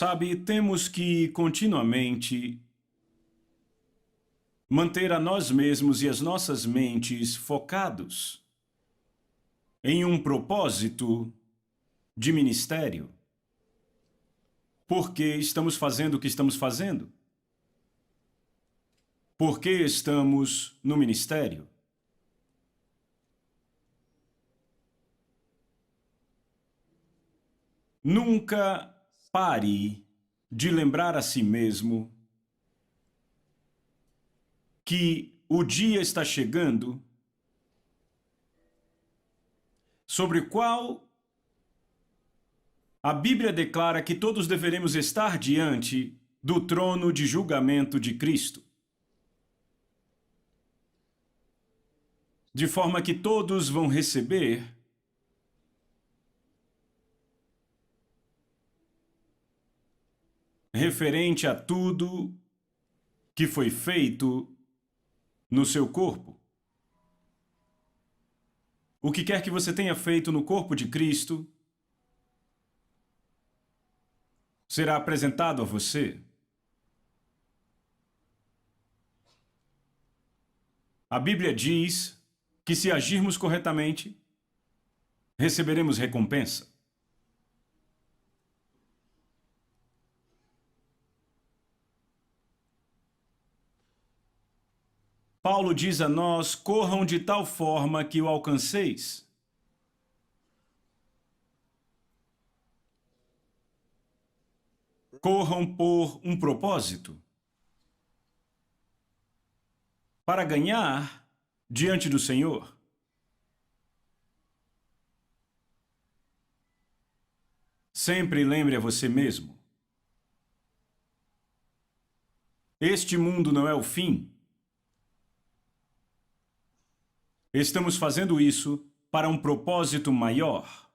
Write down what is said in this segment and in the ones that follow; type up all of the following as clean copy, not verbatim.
Sabe, temos que continuamente manter a nós mesmos e as nossas mentes focados em um propósito de ministério. Por que estamos fazendo o que estamos fazendo? Por que estamos no ministério? Nunca pare de lembrar a si mesmo que o dia está chegando sobre o qual a Bíblia declara que todos deveremos estar diante do trono de julgamento de Cristo. De forma que todos vão receber referente a tudo que foi feito no seu corpo. O que quer que você tenha feito no corpo de Cristo será apresentado a você. A Bíblia diz que se agirmos corretamente, receberemos recompensa. Paulo diz a nós: corram de tal forma que o alcanceis. Corram por um propósito. Para ganhar diante do Senhor. Sempre lembre a você mesmo: este mundo não é o fim. Estamos fazendo isso para um propósito maior.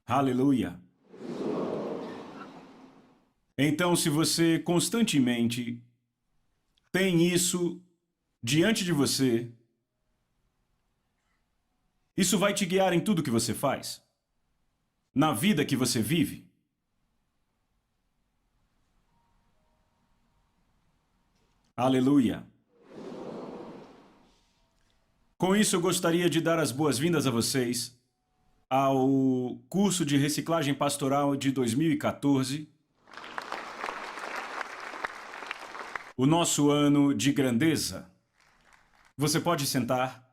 Aleluia! Então, se você constantemente tem isso diante de você, isso vai te guiar em tudo que você faz, na vida que você vive. Aleluia! Com isso, eu gostaria de dar as boas-vindas a vocês ao curso de reciclagem pastoral de 2014, o nosso ano de grandeza. Você pode sentar.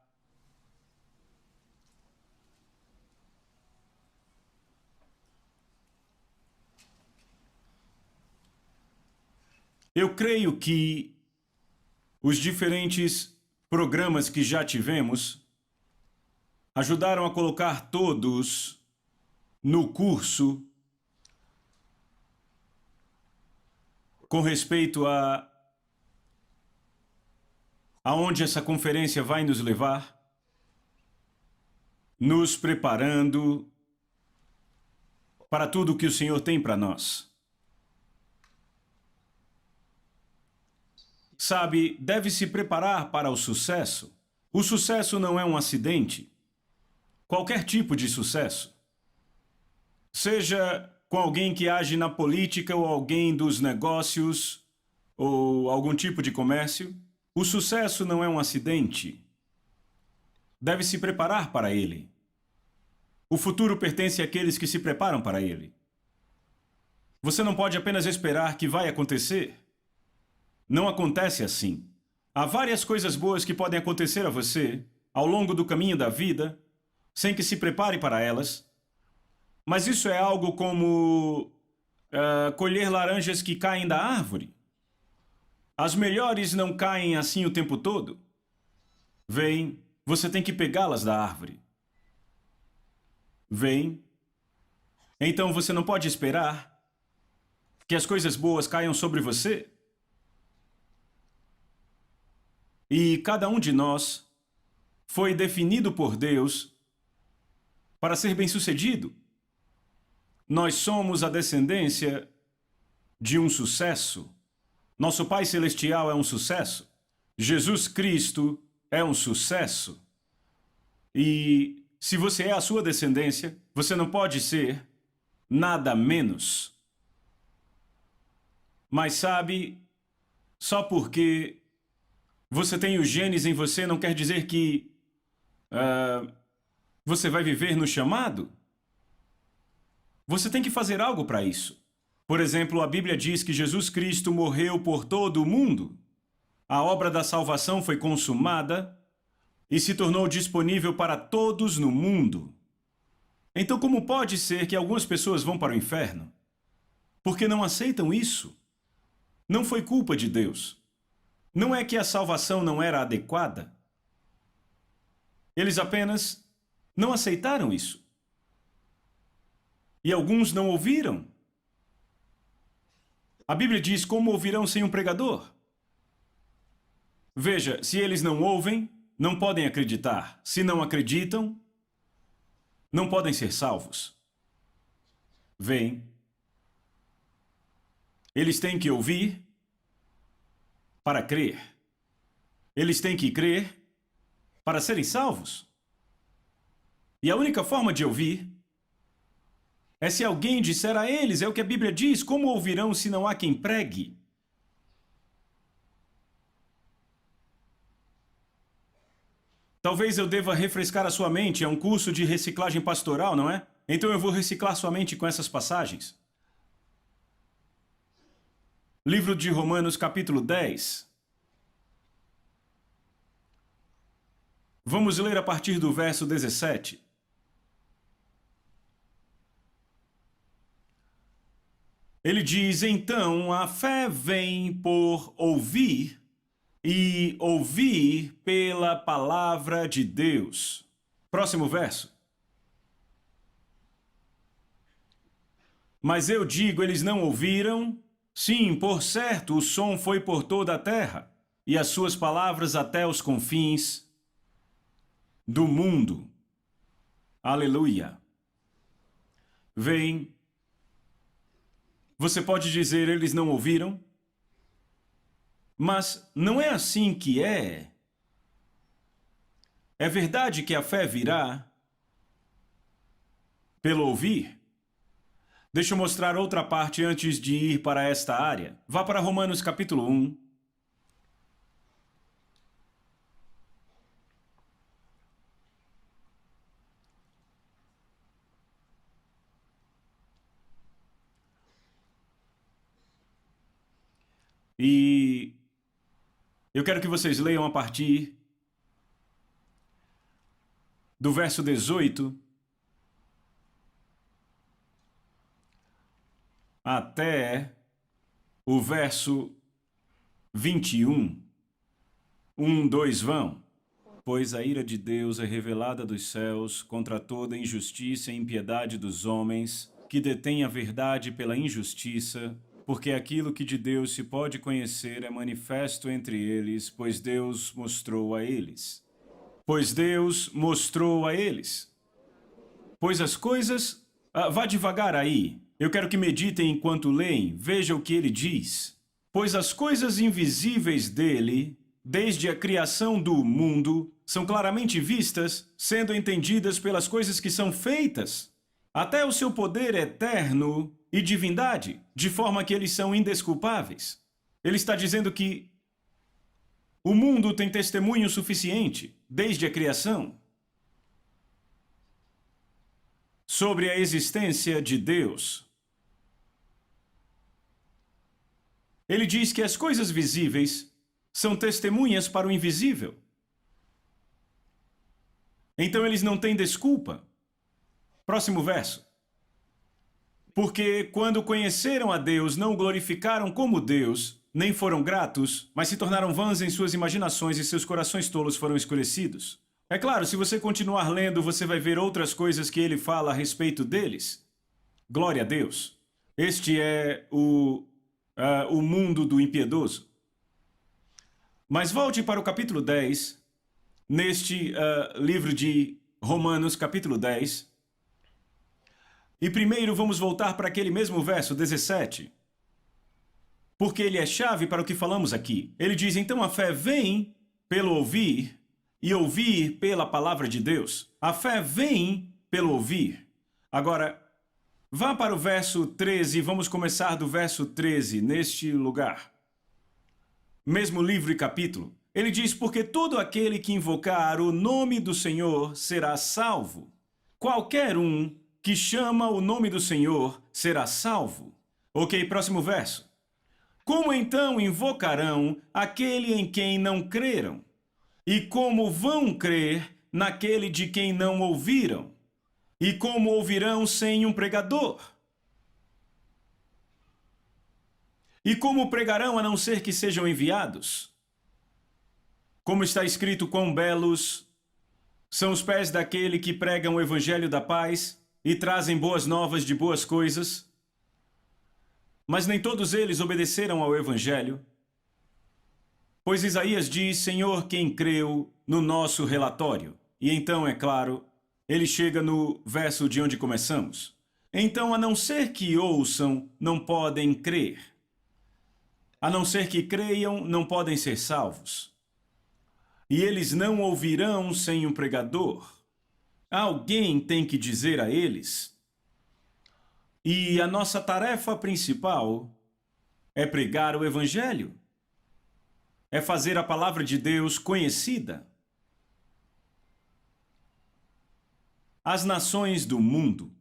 Eu creio que os diferentes programas que já tivemos ajudaram a colocar todos no curso com respeito a aonde essa conferência vai nos levar, nos preparando para tudo o que o Senhor tem para nós. Sabe, deve se preparar para o sucesso. O sucesso não é um acidente. Qualquer tipo de sucesso. Seja com alguém que age na política ou alguém dos negócios ou algum tipo de comércio, o sucesso não é um acidente. Deve se preparar para ele. O futuro pertence àqueles que se preparam para ele. Você não pode apenas esperar que vai acontecer. Não acontece assim. Há várias coisas boas que podem acontecer a você ao longo do caminho da vida, sem que se prepare para elas. Mas isso é algo como colher laranjas que caem da árvore. As melhores não caem assim o tempo todo. Vem, você tem que pegá-las da árvore. Vem. Então você não pode esperar que as coisas boas caiam sobre você. E cada um de nós foi definido por Deus para ser bem-sucedido. Nós somos a descendência de um sucesso. Nosso Pai Celestial é um sucesso. Jesus Cristo é um sucesso. E se você é a sua descendência, você não pode ser nada menos. Mas sabe, só porque você tem os genes em você não quer dizer que você vai viver no chamado. Você tem que fazer algo para isso. Por exemplo, a Bíblia diz que Jesus Cristo morreu por todo o mundo. A obra da salvação foi consumada e se tornou disponível para todos no mundo. Então, como pode ser que algumas pessoas vão para o inferno? Porque não aceitam isso. Não foi culpa de Deus. Não é que a salvação não era adequada. Eles apenas não aceitaram isso. E alguns não ouviram. A Bíblia diz: como ouvirão sem um pregador? Veja, se eles não ouvem, não podem acreditar. Se não acreditam, não podem ser salvos. Veem. Eles têm que ouvir para crer. Eles têm que crer para serem salvos. E a única forma de ouvir é se alguém disser a eles, é o que a Bíblia diz: como ouvirão se não há quem pregue? Talvez eu deva refrescar a sua mente, é um curso de reciclagem pastoral, não é? Então eu vou reciclar sua mente com essas passagens. Livro de Romanos, capítulo 10. Vamos ler a partir do verso 17. Ele diz: então a fé vem por ouvir, e ouvir pela palavra de Deus. Próximo verso. Mas eu digo, eles não ouviram. Sim, por certo, o som foi por toda a terra, e as suas palavras até os confins do mundo. Aleluia. Vem. Você pode dizer, eles não ouviram? Mas não é assim que é. É verdade que a fé virá pelo ouvir? Deixa eu mostrar outra parte antes de ir para esta área. Vá para Romanos capítulo 1. E eu quero que vocês leiam a partir do verso 18 até o verso 21. 2 vão. Pois a ira de Deus é revelada dos céus contra toda injustiça e impiedade dos homens, que detêm a verdade pela injustiça, porque aquilo que de Deus se pode conhecer é manifesto entre eles, pois Deus mostrou a eles. Pois Deus mostrou a eles. Pois as coisas... vá devagar aí. Eu quero que meditem enquanto leem. Veja o que ele diz. Pois as coisas invisíveis dele, desde a criação do mundo, são claramente vistas, sendo entendidas pelas coisas que são feitas, até o seu poder eterno e divindade, de forma que eles são indesculpáveis. Ele está dizendo que o mundo tem testemunho suficiente, desde a criação, sobre a existência de Deus. Ele diz que as coisas visíveis são testemunhas para o invisível. Então eles não têm desculpa. Próximo verso. Porque quando conheceram a Deus, não o glorificaram como Deus, nem foram gratos, mas se tornaram vãs em suas imaginações e seus corações tolos foram escurecidos. É claro, se você continuar lendo, você vai ver outras coisas que ele fala a respeito deles. Glória a Deus. Este é o mundo do impiedoso. Mas volte para o capítulo 10, neste livro de Romanos, capítulo 10. E primeiro vamos voltar para aquele mesmo verso, 17. Porque ele é chave para o que falamos aqui. Ele diz, então a fé vem pelo ouvir, e ouvir pela palavra de Deus. A fé vem pelo ouvir. Agora, vá para o verso 13, vamos começar do verso 13, neste lugar. Mesmo livro e capítulo. Ele diz, porque todo aquele que invocar o nome do Senhor será salvo. Qualquer um que chama o nome do Senhor será salvo. Ok, próximo verso. Como então invocarão aquele em quem não creram? E como vão crer naquele de quem não ouviram? E como ouvirão sem um pregador? E como pregarão a não ser que sejam enviados? Como está escrito, quão belos são os pés daquele que pregam o evangelho da paz e trazem boas novas de boas coisas. Mas nem todos eles obedeceram ao evangelho. Pois Isaías diz, Senhor, quem creu no nosso relatório? E então, é claro, ele chega no verso de onde começamos. Então, a não ser que ouçam, não podem crer. A não ser que creiam, não podem ser salvos. E eles não ouvirão sem um pregador. Alguém tem que dizer a eles. E a nossa tarefa principal é pregar o evangelho. É fazer a palavra de Deus conhecida. As nações do mundo.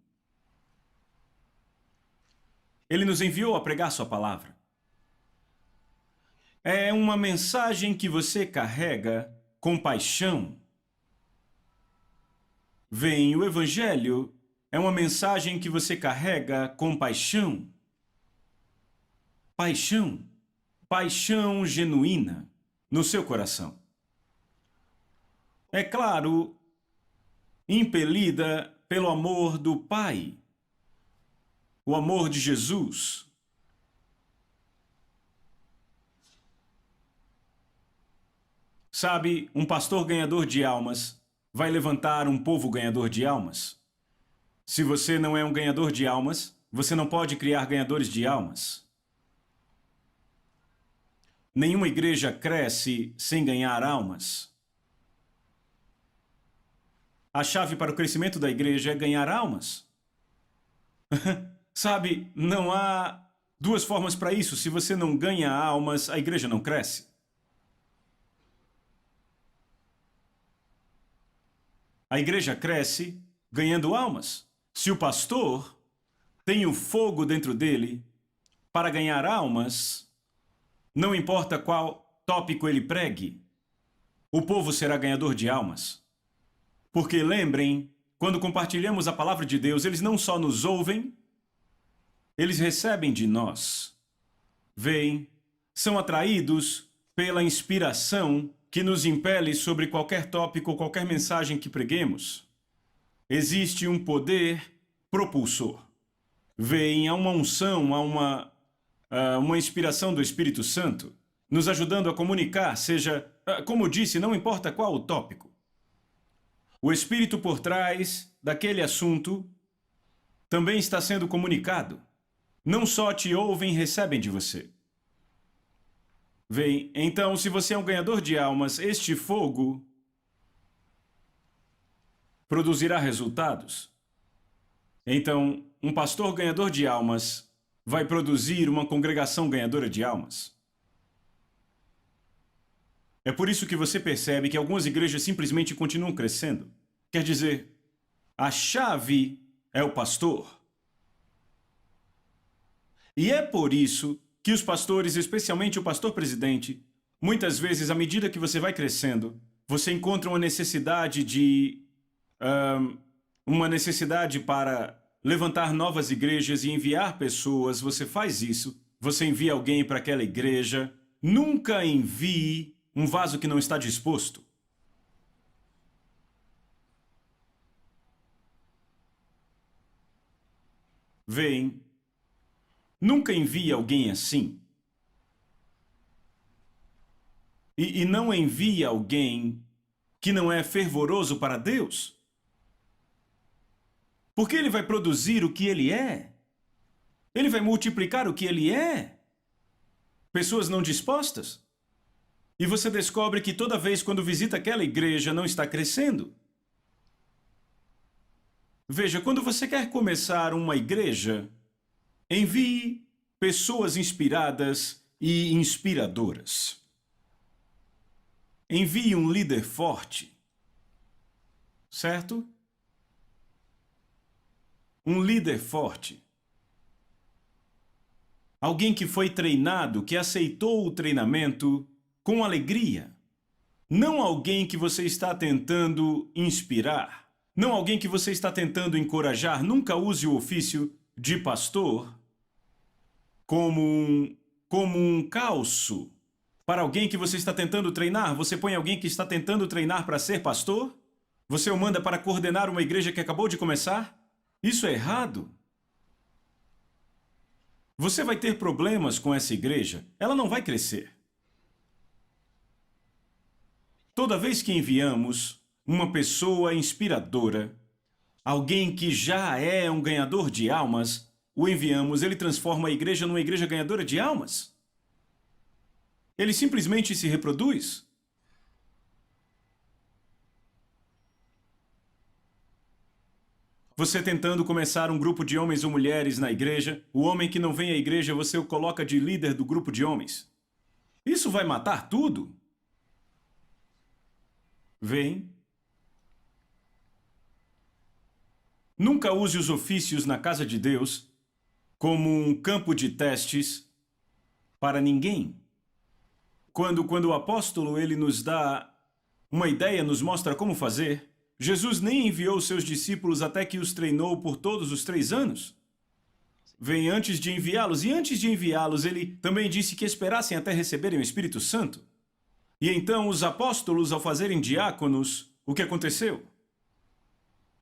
Ele nos enviou a pregar sua palavra. É uma mensagem que você carrega com paixão. Vem, o evangelho é uma mensagem que você carrega com paixão. Paixão. Paixão genuína no seu coração. É claro, impelida pelo amor do Pai. O amor de Jesus. Sabe, um pastor ganhador de almas vai levantar um povo ganhador de almas. Se você não é um ganhador de almas, você não pode criar ganhadores de almas. Nenhuma igreja cresce sem ganhar almas. A chave para o crescimento da igreja é ganhar almas. Sabe, não há duas formas para isso. Se você não ganha almas, a igreja não cresce. A igreja cresce ganhando almas. Se o pastor tem o fogo dentro dele para ganhar almas, não importa qual tópico ele pregue, o povo será ganhador de almas. Porque lembrem, quando compartilhamos a palavra de Deus, eles não só nos ouvem, eles recebem de nós. Veem, são atraídos pela inspiração que nos impele sobre qualquer tópico ou qualquer mensagem que preguemos. Existe um poder propulsor. Veem, há uma unção, há uma inspiração do Espírito Santo, nos ajudando a comunicar, seja, como disse, não importa qual o tópico. O Espírito por trás daquele assunto também está sendo comunicado. Não só te ouvem e recebem de você. Vem, então, se você é um ganhador de almas, este fogo produzirá resultados. Então, um pastor ganhador de almas vai produzir uma congregação ganhadora de almas. É por isso que você percebe que algumas igrejas simplesmente continuam crescendo. Quer dizer, a chave é o pastor. E é por isso que os pastores, especialmente o pastor presidente, muitas vezes, à medida que você vai crescendo, você encontra uma necessidade para levantar novas igrejas e enviar pessoas. Você faz isso, você envia alguém para aquela igreja. Nunca envie um vaso que não está disposto. Vem. Nunca envie alguém assim. E não envie alguém que não é fervoroso para Deus. Porque ele vai produzir o que ele é. Ele vai multiplicar o que ele é. Pessoas não dispostas. E você descobre que toda vez quando visita aquela igreja não está crescendo. Veja, quando você quer começar uma igreja, envie pessoas inspiradas e inspiradoras. Envie um líder forte, certo? Um líder forte. Alguém que foi treinado, que aceitou o treinamento com alegria. Não alguém que você está tentando inspirar. Não alguém que você está tentando encorajar. Nunca use o ofício de pastor como um calço para alguém que você está tentando treinar. Você põe alguém que está tentando treinar para ser pastor? Você o manda para coordenar uma igreja que acabou de começar? Isso é errado. Você vai ter problemas com essa igreja. Ela não vai crescer. Toda vez que enviamos uma pessoa inspiradora, alguém que já é um ganhador de almas, o enviamos, ele transforma a igreja numa igreja ganhadora de almas. Ele simplesmente se reproduz. Você tentando começar um grupo de homens ou mulheres na igreja, o homem que não vem à igreja, você o coloca de líder do grupo de homens. Isso vai matar tudo. Vem. Nunca use os ofícios na casa de Deus como um campo de testes para ninguém. Quando o apóstolo ele nos dá uma ideia, nos mostra como fazer, Jesus nem enviou seus discípulos até que os treinou por todos os 3 anos. Vem antes de enviá-los, e antes de enviá-los, ele também disse que esperassem até receberem o Espírito Santo. E então os apóstolos, ao fazerem diáconos, o que aconteceu?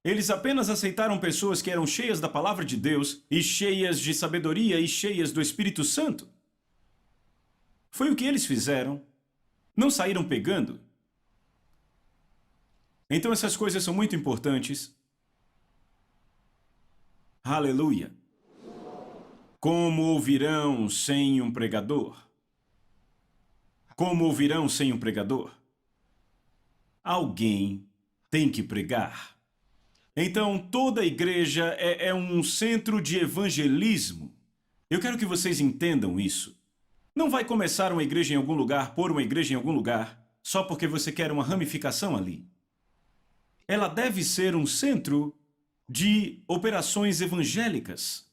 Eles apenas aceitaram pessoas que eram cheias da palavra de Deus, e cheias de sabedoria, e cheias do Espírito Santo. Foi o que eles fizeram. Não saíram pegando. Então essas coisas são muito importantes. Aleluia. Como ouvirão sem um pregador? Como ouvirão sem um pregador? Alguém tem que pregar. Então toda igreja é um centro de evangelismo. Eu quero que vocês entendam isso. Não vai começar uma igreja em algum lugar, pôr uma igreja em algum lugar, só porque você quer uma ramificação ali. Ela deve ser um centro de operações evangélicas.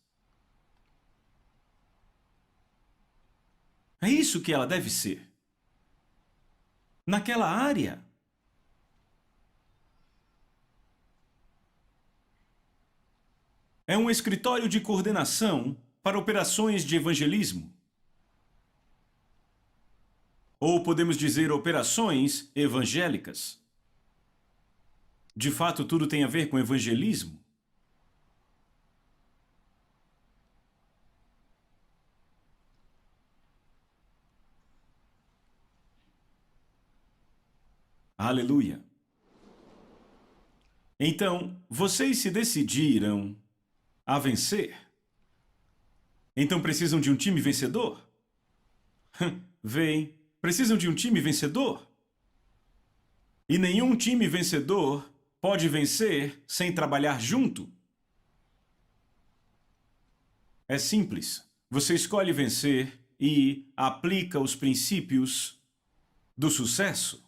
É isso que ela deve ser. Naquela área. É um escritório de coordenação para operações de evangelismo. Ou podemos dizer operações evangélicas. De fato, tudo tem a ver com evangelismo. Aleluia. Então, vocês se decidiram a vencer. Então precisam de um time vencedor? Vem, precisam de um time vencedor? E nenhum time vencedor pode vencer sem trabalhar junto. É simples. Você escolhe vencer e aplica os princípios do sucesso.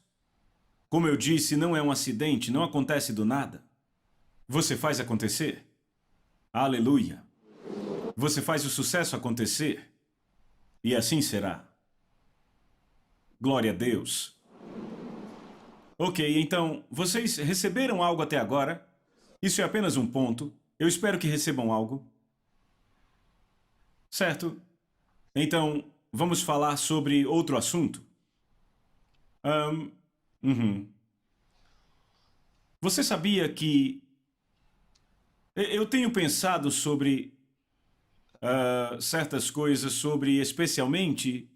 Como eu disse, não é um acidente, não acontece do nada. Você faz acontecer. Aleluia. Você faz o sucesso acontecer. E assim será. Glória a Deus. Ok, então, vocês receberam algo até agora? Isso é apenas um ponto. Eu espero que recebam algo. Certo? Então, vamos falar sobre outro assunto. Você sabia que eu tenho pensado sobre certas coisas, sobre especialmente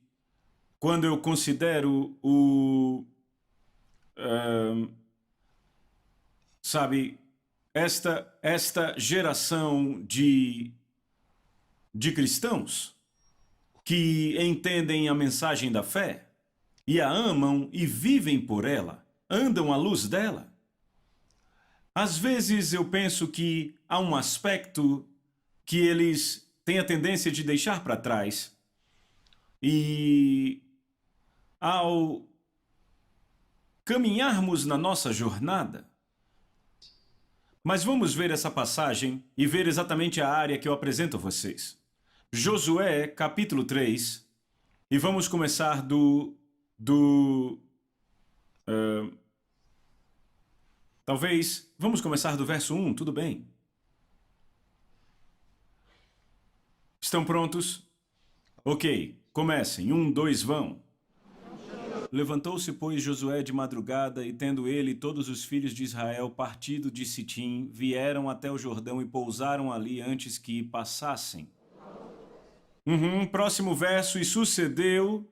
quando eu considero sabe, esta geração de cristãos que entendem a mensagem da fé e a amam e vivem por ela, andam à luz dela. Às vezes eu penso que há um aspecto que eles têm a tendência de deixar para trás. E ao caminharmos na nossa jornada, mas vamos ver essa passagem e ver exatamente a área que eu apresento a vocês. Josué, capítulo 3, e vamos começar talvez, vamos começar do verso 1, tudo bem? Estão prontos? Ok, comecem. 1, 2, vão. Levantou-se, pois, Josué de madrugada, e tendo ele e todos os filhos de Israel partido de Sitim, vieram até o Jordão e pousaram ali antes que passassem. Próximo verso. E sucedeu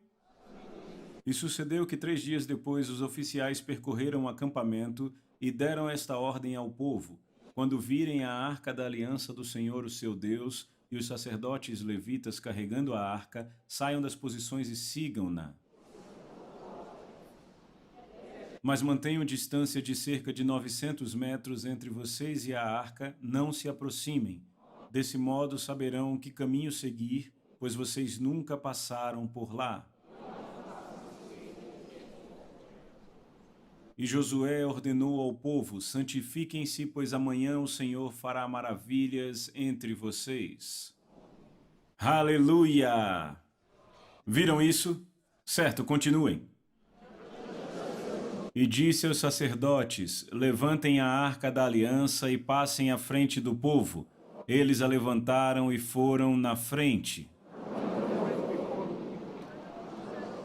que 3 dias depois os oficiais percorreram o acampamento e deram esta ordem ao povo: quando virem a arca da aliança do Senhor, o seu Deus, e os sacerdotes levitas carregando a arca, saiam das posições e sigam-na. Mas mantenham distância de cerca de 900 metros entre vocês e a arca, não se aproximem. Desse modo saberão que caminho seguir, pois vocês nunca passaram por lá. E Josué ordenou ao povo: santifiquem-se, pois amanhã o Senhor fará maravilhas entre vocês. Aleluia! Viram isso? Certo, continuem. E disse aos sacerdotes: levantem a arca da aliança e passem à frente do povo. Eles a levantaram e foram na frente.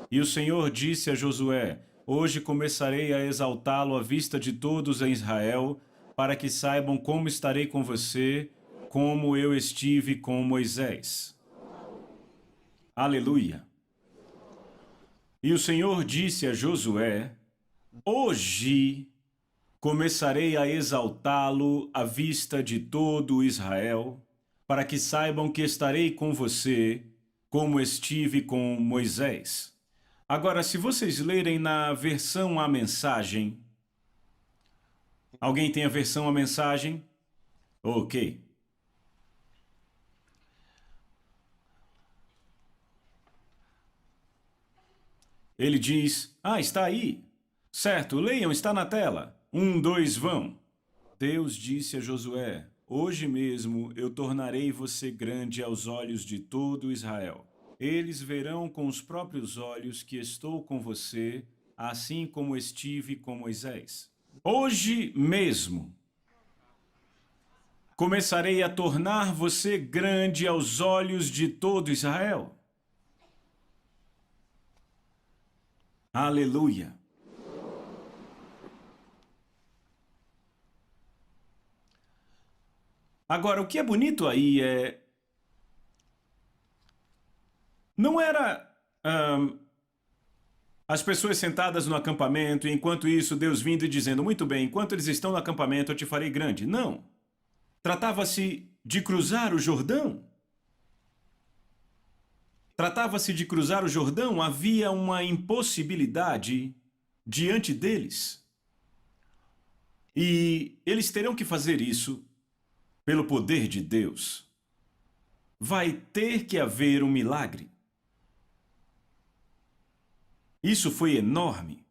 E o Senhor disse a Josué: hoje começarei a exaltá-lo à vista de todos em Israel, para que saibam como estarei com você, como eu estive com Moisés. Aleluia! E o Senhor disse a Josué: hoje começarei a exaltá-lo à vista de todo Israel, para que saibam que estarei com você, como estive com Moisés. Agora, se vocês lerem na versão A Mensagem... Alguém tem a versão A Mensagem? Ok. Ele diz: está aí. Certo, leiam, está na tela. 1, 2, vão. Deus disse a Josué: hoje mesmo eu tornarei você grande aos olhos de todo Israel. Eles verão com os próprios olhos que estou com você, assim como estive com Moisés. Hoje mesmo começarei a tornar você grande aos olhos de todo Israel. Aleluia! Agora, o que é bonito aí é... não era as pessoas sentadas no acampamento, e enquanto isso Deus vindo e dizendo: muito bem, enquanto eles estão no acampamento eu te farei grande. Não. Tratava-se de cruzar o Jordão. Tratava-se de cruzar o Jordão, havia uma impossibilidade diante deles. E eles terão que fazer isso pelo poder de Deus. Vai ter que haver um milagre. Isso foi enorme.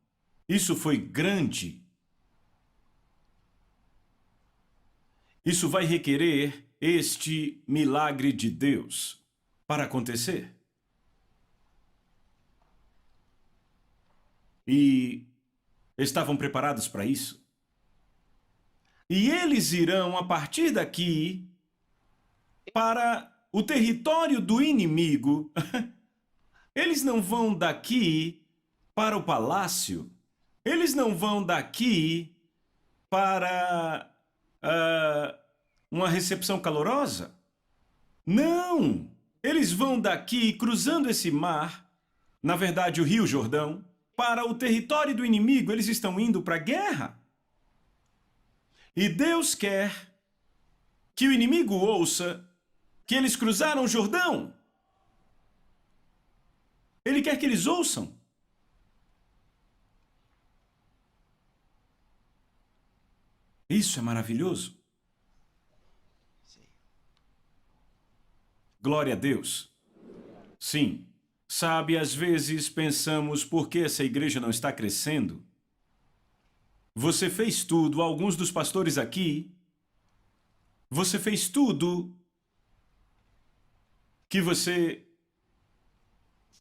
Isso foi grande. Isso vai requerer este milagre de Deus para acontecer. E estavam preparados para isso? E eles irão, a partir daqui, para o território do inimigo. Eles não vão daqui para o palácio. Eles não vão daqui para uma recepção calorosa. Não! Eles vão daqui, cruzando esse mar, na verdade o Rio Jordão, para o território do inimigo. Eles estão indo para a guerra. E Deus quer que o inimigo ouça que eles cruzaram o Jordão. Ele quer que eles ouçam. Isso é maravilhoso. Glória a Deus. Sim. Sabe, às vezes pensamos por que essa igreja não está crescendo. Você fez tudo, alguns dos pastores aqui, você fez tudo que você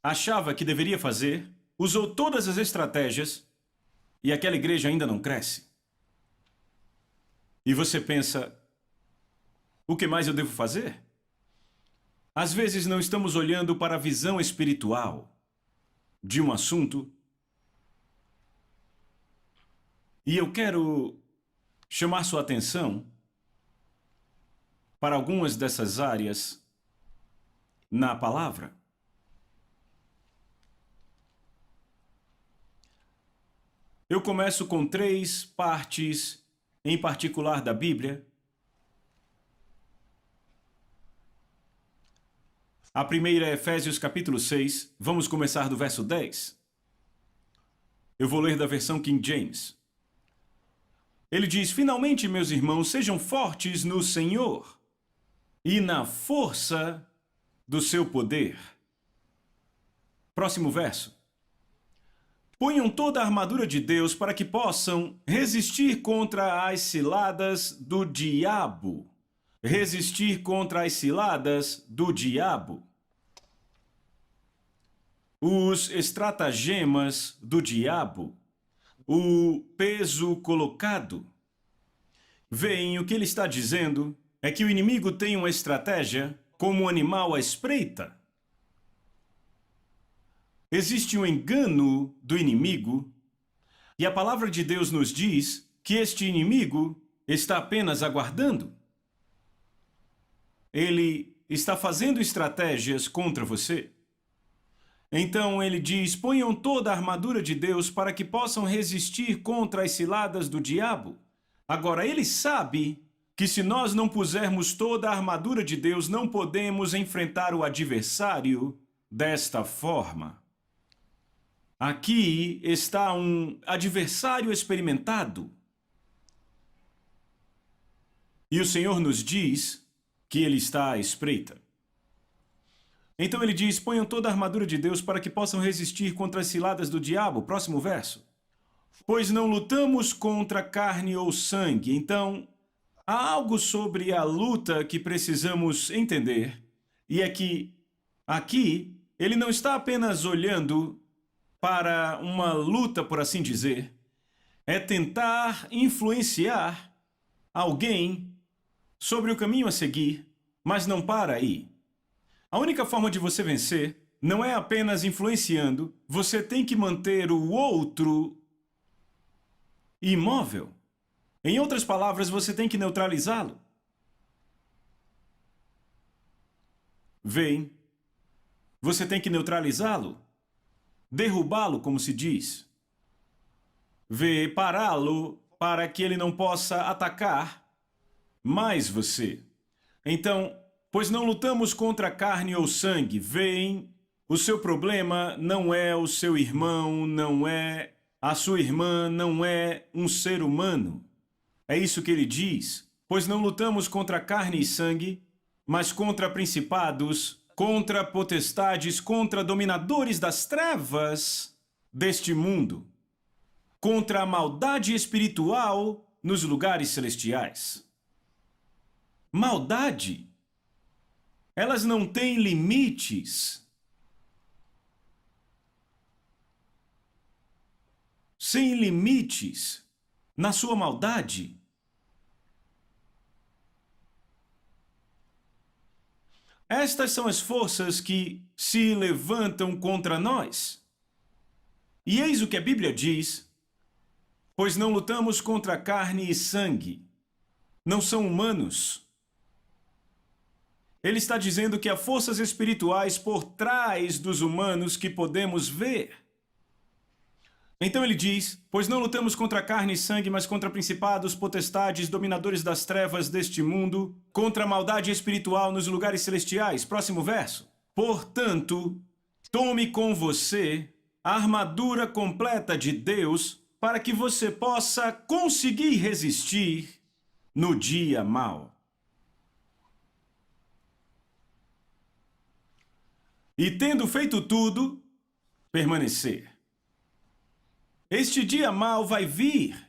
achava que deveria fazer, usou todas as estratégias e aquela igreja ainda não cresce. E você pensa, o que mais eu devo fazer? Às vezes não estamos olhando para a visão espiritual de um assunto. E eu quero chamar sua atenção para algumas dessas áreas na palavra. Eu começo com 3 partes em particular da Bíblia. A primeira é Efésios capítulo 6. Vamos começar do verso 10. Eu vou ler da versão King James. Ele diz: finalmente, meus irmãos, sejam fortes no Senhor e na força do seu poder. Próximo verso. Ponham toda a armadura de Deus para que possam resistir contra as ciladas do diabo. Resistir contra as ciladas do diabo. Os estratagemas do diabo. O peso colocado. Veem, o que ele está dizendo é que o inimigo tem uma estratégia como um animal à espreita. Existe um engano do inimigo e a palavra de Deus nos diz que este inimigo está apenas aguardando. Ele está fazendo estratégias contra você. Então ele diz: ponham toda a armadura de Deus para que possam resistir contra as ciladas do diabo. Agora, ele sabe que se nós não pusermos toda a armadura de Deus, não podemos enfrentar o adversário desta forma. Aqui está um adversário experimentado. E o Senhor nos diz que ele está à espreita. Então ele diz: ponham toda a armadura de Deus para que possam resistir contra as ciladas do diabo. Próximo verso. Pois não lutamos contra carne ou sangue. Então, há algo sobre a luta que precisamos entender. E é que, aqui, ele não está apenas olhando para uma luta, por assim dizer. É tentar influenciar alguém sobre o caminho a seguir, mas não para aí. A única forma de você vencer não é apenas influenciando, você tem que manter o outro imóvel. Em outras palavras, você tem que neutralizá-lo. Vem, você tem que neutralizá-lo, derrubá-lo, como se diz. Vê, pará-lo para que ele não possa atacar mais você. Então, pois não lutamos contra carne ou sangue. Veem, o seu problema não é o seu irmão, não é a sua irmã, não é um ser humano. É isso que ele diz. Pois não lutamos contra carne e sangue, mas contra principados, contra potestades, contra dominadores das trevas deste mundo, contra a maldade espiritual nos lugares celestiais. Maldade, elas não têm limites. Sem limites na sua maldade. Estas são as forças que se levantam contra nós. E eis o que a Bíblia diz: pois não lutamos contra carne e sangue. Não são humanos. Ele está dizendo que há forças espirituais por trás dos humanos que podemos ver. Então ele diz: pois não lutamos contra carne e sangue, mas contra principados, potestades, dominadores das trevas deste mundo, contra a maldade espiritual nos lugares celestiais. Próximo verso. Portanto, tome com você a armadura completa de Deus para que você possa conseguir resistir no dia mau. E tendo feito tudo, permanecer. Este dia mau vai vir.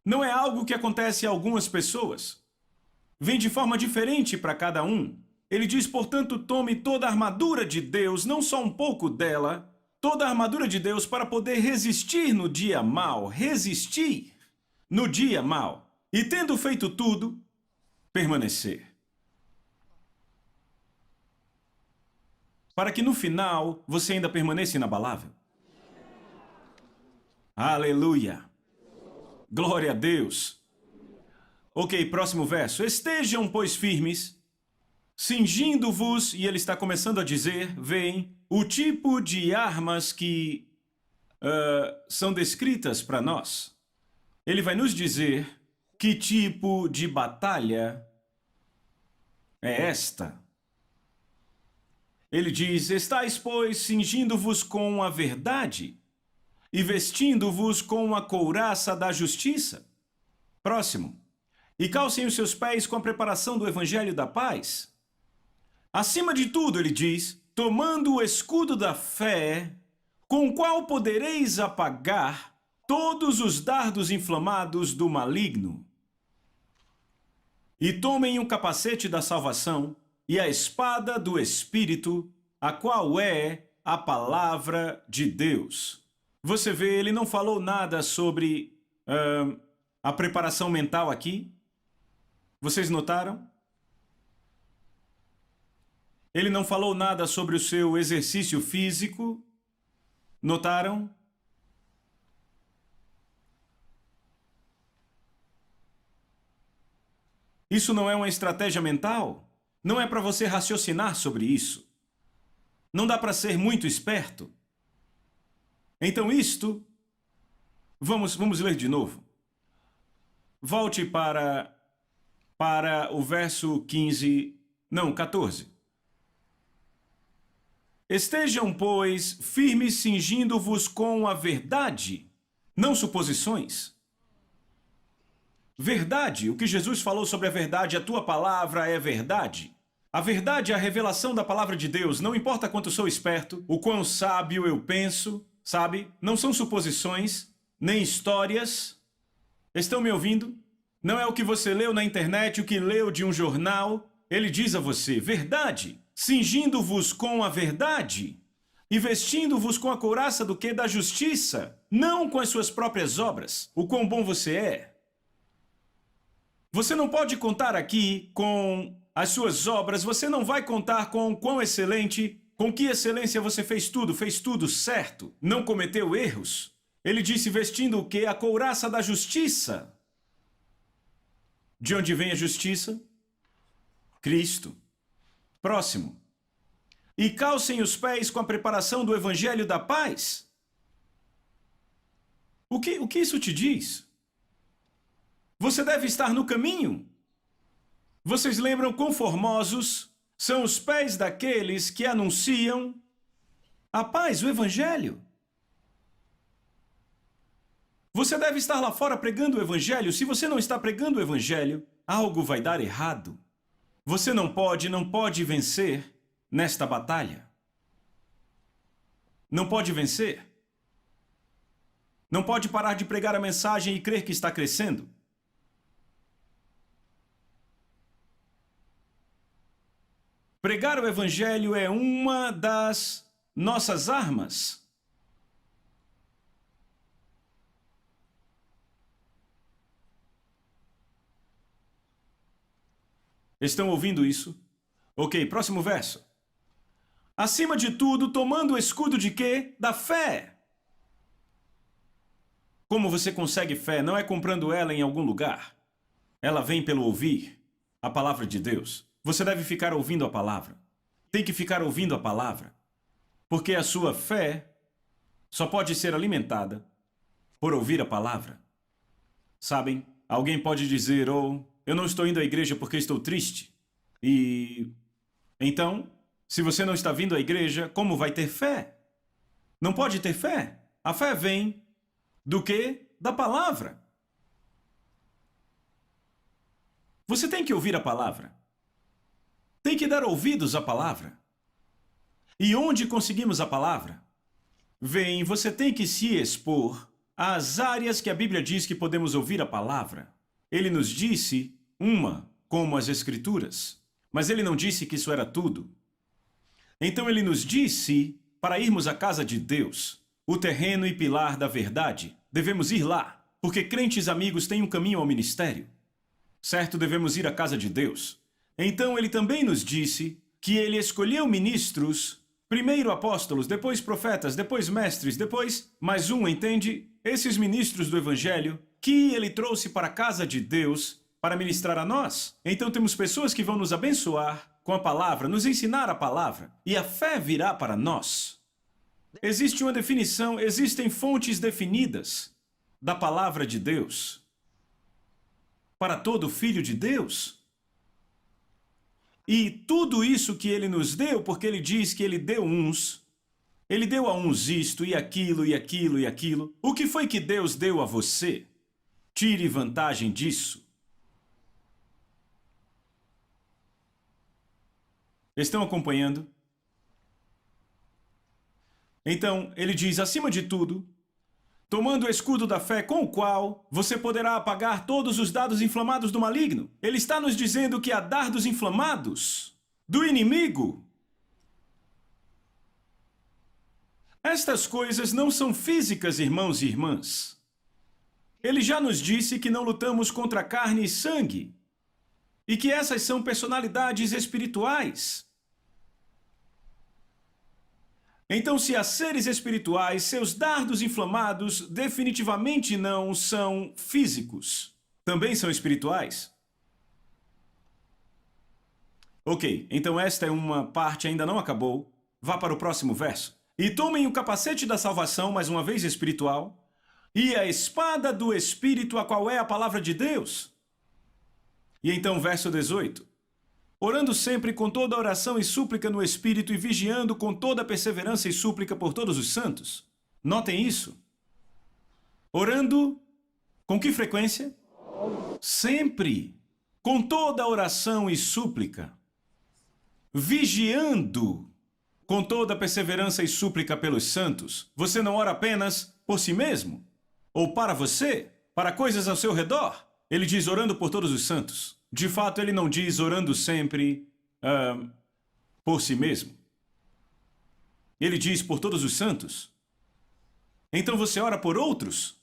Não é algo que acontece a algumas pessoas. Vem de forma diferente para cada um. Ele diz, portanto, tome toda a armadura de Deus, não só um pouco dela, toda a armadura de Deus para poder resistir no dia mau. Resistir no dia mau. E tendo feito tudo, permanecer. Para que no final você ainda permaneça inabalável. Aleluia! Glória a Deus! Ok, próximo verso. Estejam, pois, firmes, cingindo-vos, e ele está começando a dizer, veem, o tipo de armas que são descritas para nós. Ele vai nos dizer que tipo de batalha é esta. Ele diz, estais, pois, cingindo-vos com a verdade e vestindo-vos com a couraça da justiça. Próximo. E calcem os seus pés com a preparação do evangelho da paz. Acima de tudo, ele diz, tomando o escudo da fé, com o qual podereis apagar todos os dardos inflamados do maligno. E tomem o capacete da salvação e a espada do Espírito, a qual é a palavra de Deus. Você vê, ele não falou nada sobre a preparação mental aqui. Vocês notaram? Ele não falou nada sobre o seu exercício físico. Notaram? Isso não é uma estratégia mental? Não é para você raciocinar sobre isso. Não dá para ser muito esperto. Então isto... Vamos ler de novo. Volte para o verso 15... Não, 14. Estejam, pois, firmes, cingindo-vos com a verdade, não suposições. Verdade, o que Jesus falou sobre a verdade, a tua palavra é verdade. A verdade é a revelação da palavra de Deus, não importa quanto sou esperto, o quão sábio eu penso, sabe? Não são suposições, nem histórias. Estão me ouvindo? Não é o que você leu na internet, o que leu de um jornal. Ele diz a você, verdade, cingindo-vos com a verdade e vestindo-vos com a couraça do quê? Da justiça, não com as suas próprias obras, o quão bom você é. Você não pode contar aqui com as suas obras, você não vai contar com quão excelente, com que excelência você fez tudo certo, não cometeu erros. Ele disse vestindo o quê? A couraça da justiça. De onde vem a justiça? Cristo. Próximo. E calcem os pés com a preparação do evangelho da paz. O que isso te diz? Você deve estar no caminho. Vocês lembram quão formosos são os pés daqueles que anunciam a paz, o evangelho? Você deve estar lá fora pregando o evangelho. Se você não está pregando o evangelho, algo vai dar errado. Você não pode vencer nesta batalha. Não pode vencer. Não pode parar de pregar a mensagem e crer que está crescendo. Pregar o evangelho é uma das nossas armas. Estão ouvindo isso? Ok, próximo verso. Acima de tudo, tomando o escudo de quê? Da fé. Como você consegue fé? Não é comprando ela em algum lugar. Ela vem pelo ouvir a palavra de Deus. Você deve ficar ouvindo a palavra. Tem que ficar ouvindo a palavra. Porque a sua fé só pode ser alimentada por ouvir a palavra. Sabem, alguém pode dizer, eu não estou indo à igreja porque estou triste. E então, se você não está vindo à igreja, como vai ter fé? Não pode ter fé. A fé vem do quê? Da palavra. Você tem que ouvir a palavra. Tem que dar ouvidos à palavra. E onde conseguimos a palavra? Bem, você tem que se expor às áreas que a Bíblia diz que podemos ouvir a palavra. Ele nos disse uma, como as Escrituras. Mas ele não disse que isso era tudo. Então ele nos disse para irmos à casa de Deus, o terreno e pilar da verdade. Devemos ir lá, porque crentes amigos têm um caminho ao ministério. Certo, devemos ir à casa de Deus. Então ele também nos disse que ele escolheu ministros, primeiro apóstolos, depois profetas, depois mestres, depois mais um, entende? Esses ministros do Evangelho que ele trouxe para a casa de Deus para ministrar a nós. Então temos pessoas que vão nos abençoar com a palavra, nos ensinar a palavra, e a fé virá para nós. Existe uma definição, existem fontes definidas da palavra de Deus para todo filho de Deus. E tudo isso que ele nos deu, porque ele diz que ele deu a uns isto e aquilo e aquilo e aquilo. O que foi que Deus deu a você? Tire vantagem disso. Estão acompanhando? Então, ele diz, acima de tudo, tomando o escudo da fé com o qual você poderá apagar todos os dardos inflamados do maligno. Ele está nos dizendo que há dardos inflamados do inimigo. Estas coisas não são físicas, irmãos e irmãs. Ele já nos disse que não lutamos contra carne e sangue, e que essas são personalidades espirituais. Então, se há seres espirituais, seus dardos inflamados definitivamente não são físicos. Também são espirituais. Ok, então esta é uma parte, ainda não acabou. Vá para o próximo verso. E tomem o capacete da salvação, mais uma vez espiritual, e a espada do Espírito, a qual é a palavra de Deus. E então, verso 18. Orando sempre com toda oração e súplica no Espírito e vigiando com toda perseverança e súplica por todos os santos. Notem isso. Orando com que frequência? Sempre. Com toda oração e súplica. Vigiando com toda perseverança e súplica pelos santos. Você não ora apenas por si mesmo? Ou para você? Para coisas ao seu redor? Ele diz orando por todos os santos. De fato, ele não diz orando sempre por si mesmo. Ele diz por todos os santos. Então você ora por outros?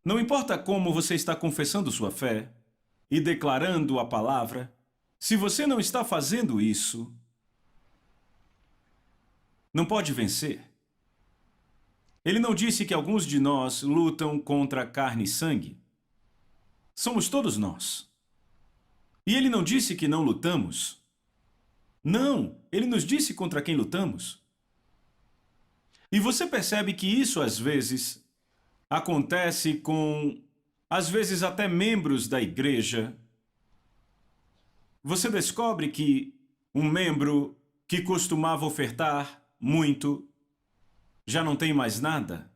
Não importa como você está confessando sua fé e declarando a palavra, se você não está fazendo isso, não pode vencer. Ele não disse que alguns de nós lutam contra carne e sangue. Somos todos nós. E ele não disse que não lutamos. Não, ele nos disse contra quem lutamos. E você percebe que isso às vezes acontece com, às vezes até membros da igreja. Você descobre que um membro que costumava ofertar muito já não tem mais nada.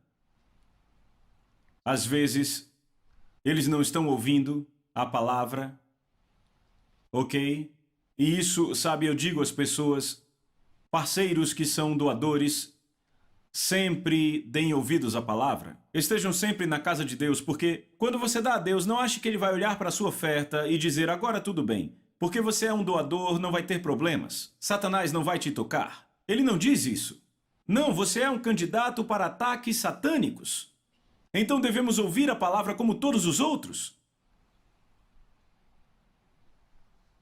Às vezes, eles não estão ouvindo a palavra, ok? E isso, sabe, eu digo às pessoas, parceiros que são doadores, sempre deem ouvidos à palavra. Estejam sempre na casa de Deus, porque quando você dá a Deus, não ache que Ele vai olhar para a sua oferta e dizer, agora tudo bem. Porque você é um doador, não vai ter problemas. Satanás não vai te tocar. Ele não diz isso. Não, você é um candidato para ataques satânicos. Então devemos ouvir a palavra como todos os outros.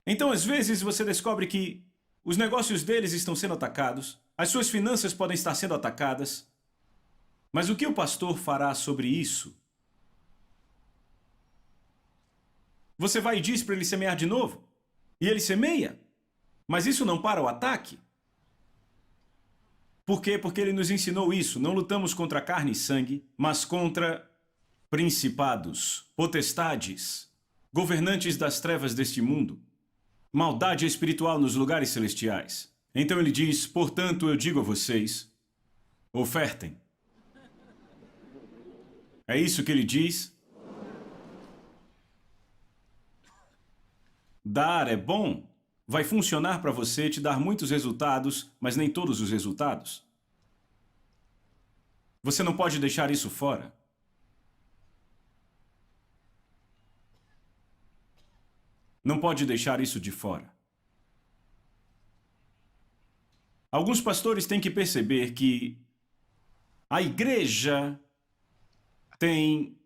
Então, às vezes, você descobre que os negócios deles estão sendo atacados, as suas finanças podem estar sendo atacadas. Mas o que o pastor fará sobre isso? Você vai e diz para ele semear de novo? E ele semeia? Mas isso não para o ataque? Por quê? Porque ele nos ensinou isso. Não lutamos contra carne e sangue, mas contra principados, potestades, governantes das trevas deste mundo, maldade espiritual nos lugares celestiais. Então ele diz, portanto, eu digo a vocês, Ofertem. É isso que ele diz? Dar é bom. Vai funcionar para você, te dar muitos resultados, mas nem todos os resultados. Você não pode deixar isso fora. Não pode deixar isso de fora. Alguns pastores têm que perceber que a igreja tem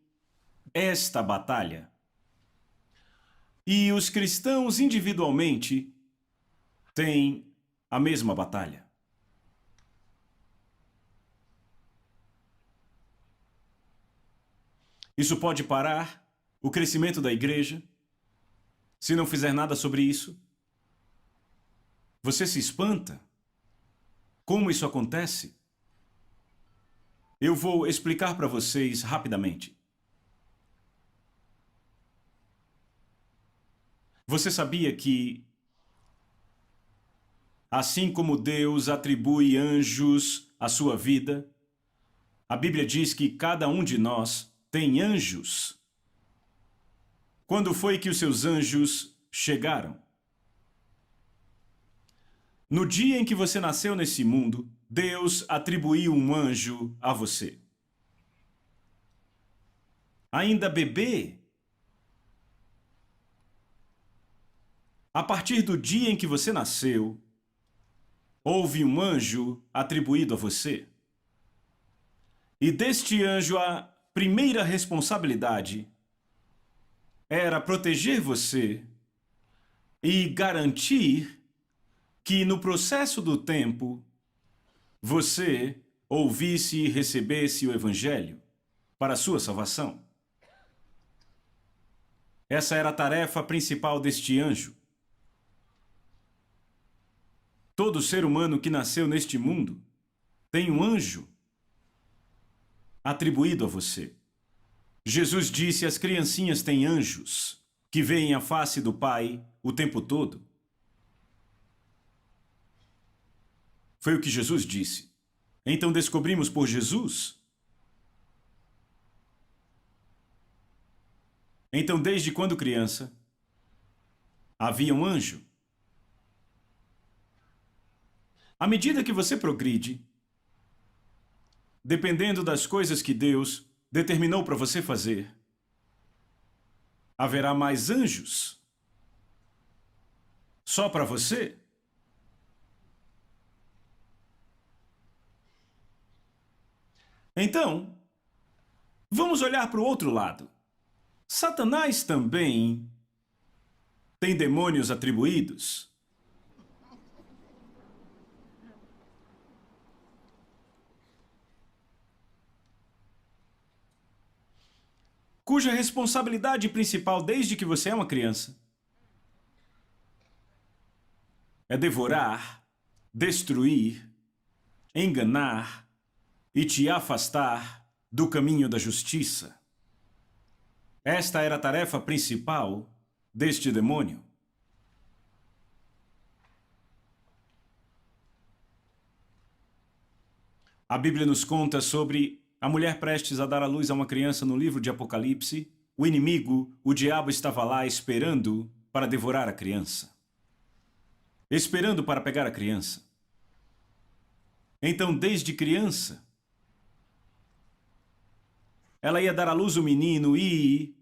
esta batalha. E os cristãos individualmente têm a mesma batalha. Isso pode parar o crescimento da igreja se não fizer nada sobre isso. Você se espanta? Como isso acontece? Eu vou explicar para vocês rapidamente. Você sabia que, assim como Deus atribui anjos à sua vida, a Bíblia diz que cada um de nós tem anjos? Quando foi que os seus anjos chegaram? No dia em que você nasceu nesse mundo, Deus atribuiu um anjo a você. Ainda bebê, a partir do dia em que você nasceu, houve um anjo atribuído a você. E deste anjo, a primeira responsabilidade era proteger você e garantir que no processo do tempo você ouvisse e recebesse o Evangelho para a sua salvação. Essa era a tarefa principal deste anjo. Todo ser humano que nasceu neste mundo tem um anjo atribuído a você. Jesus disse: as criancinhas têm anjos que veem a face do Pai o tempo todo. Foi o que Jesus disse. Então descobrimos por Jesus. Então, desde quando criança, havia um anjo. À medida que você progride, dependendo das coisas que Deus determinou para você fazer, haverá mais anjos só para você. Então, vamos olhar para o outro lado. Satanás também tem demônios atribuídos. Cuja responsabilidade principal desde que você é uma criança é devorar, destruir, enganar e te afastar do caminho da justiça. Esta era a tarefa principal deste demônio. A Bíblia nos conta sobre a mulher prestes a dar à luz a uma criança no livro de Apocalipse. O inimigo, o diabo, estava lá esperando para devorar a criança. Esperando para pegar a criança. Então, desde criança, ela ia dar à luz o menino e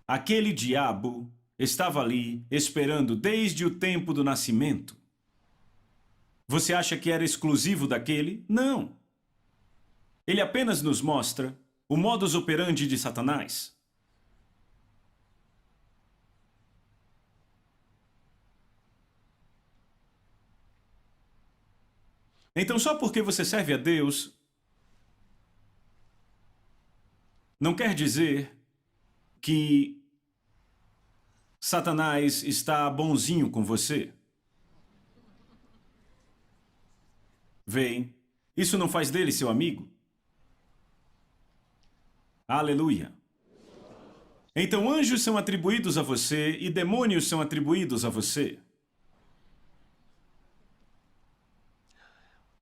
aquele diabo estava ali esperando desde o tempo do nascimento. Você acha que era exclusivo daquele? Não. Ele apenas nos mostra o modus operandi de Satanás. Então, só porque você serve a Deus, não quer dizer que Satanás está bonzinho com você. Vem, isso não faz dele seu amigo. Aleluia. Então anjos são atribuídos a você e demônios são atribuídos a você.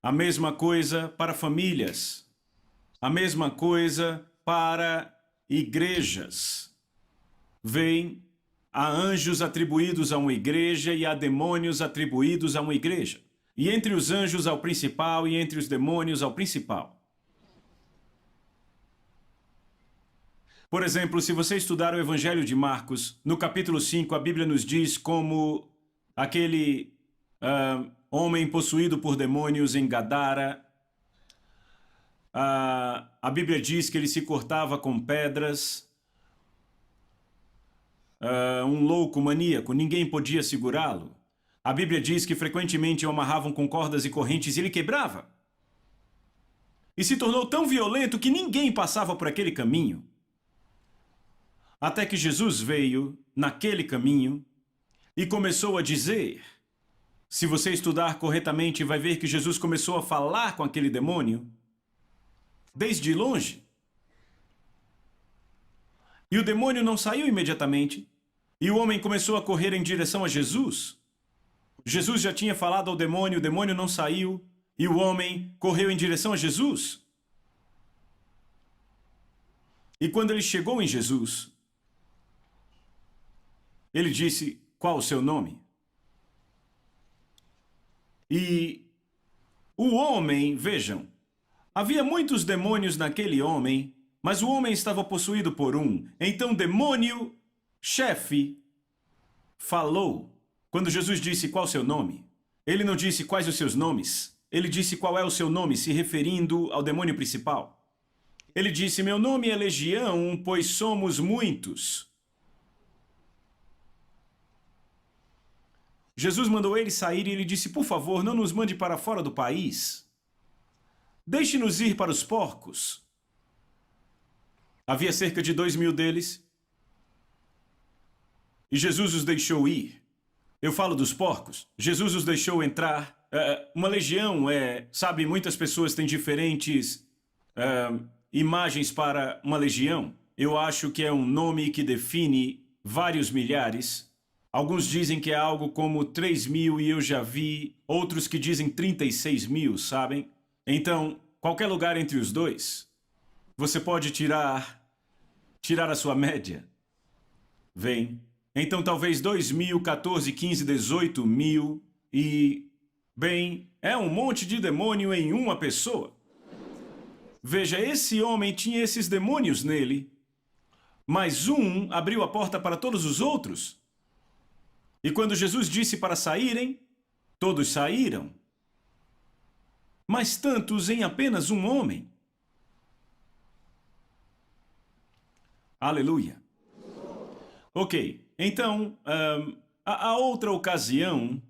A mesma coisa para famílias. A mesma coisa para igrejas. Vem, há anjos atribuídos a uma igreja e há demônios atribuídos a uma igreja. E entre os anjos ao principal e entre os demônios ao principal. Por exemplo, se você estudar o Evangelho de Marcos, no capítulo 5, a Bíblia nos diz como aquele homem possuído por demônios em Gadara, a Bíblia diz que ele se cortava com pedras, um louco maníaco, ninguém podia segurá-lo. A Bíblia diz que frequentemente o amarravam com cordas e correntes e ele quebrava. E se tornou tão violento que ninguém passava por aquele caminho. Até que Jesus veio naquele caminho e começou a dizer. Se você estudar corretamente, vai ver que Jesus começou a falar com aquele demônio desde longe. E o demônio não saiu imediatamente. E o homem começou a correr em direção a Jesus. Jesus já tinha falado ao demônio, o demônio não saiu. E o homem correu em direção a Jesus. E quando ele chegou em Jesus, ele disse, qual o seu nome? E o homem, vejam, havia muitos demônios naquele homem, mas o homem estava possuído por um. Então o demônio, chefe, falou. Quando Jesus disse qual o seu nome, ele não disse quais os seus nomes. Ele disse qual é o seu nome, se referindo ao demônio principal. Ele disse, meu nome é Legião, pois somos muitos. Jesus mandou ele sair e ele disse, por favor, não nos mande para fora do país. Deixe-nos ir para os porcos. Havia cerca de 2.000 deles. E Jesus os deixou ir. Eu falo dos porcos. Jesus os deixou entrar. Uma legião sabe, muitas pessoas têm diferentes imagens para uma legião. Eu acho que é um nome que define vários milhares. Alguns dizem que é algo como 3.000 e eu já vi outros que dizem 36.000, sabem? Então, qualquer lugar entre os dois, você pode tirar a sua média. Vem. Então, talvez 2.000, 14, 15, 18.000 e... Bem, é um monte de demônio em uma pessoa. Veja, esse homem tinha esses demônios nele, mas um abriu a porta para todos os outros. E quando Jesus disse para saírem, todos saíram. Mas tantos em apenas um homem. Aleluia. Ok, então, a outra ocasião...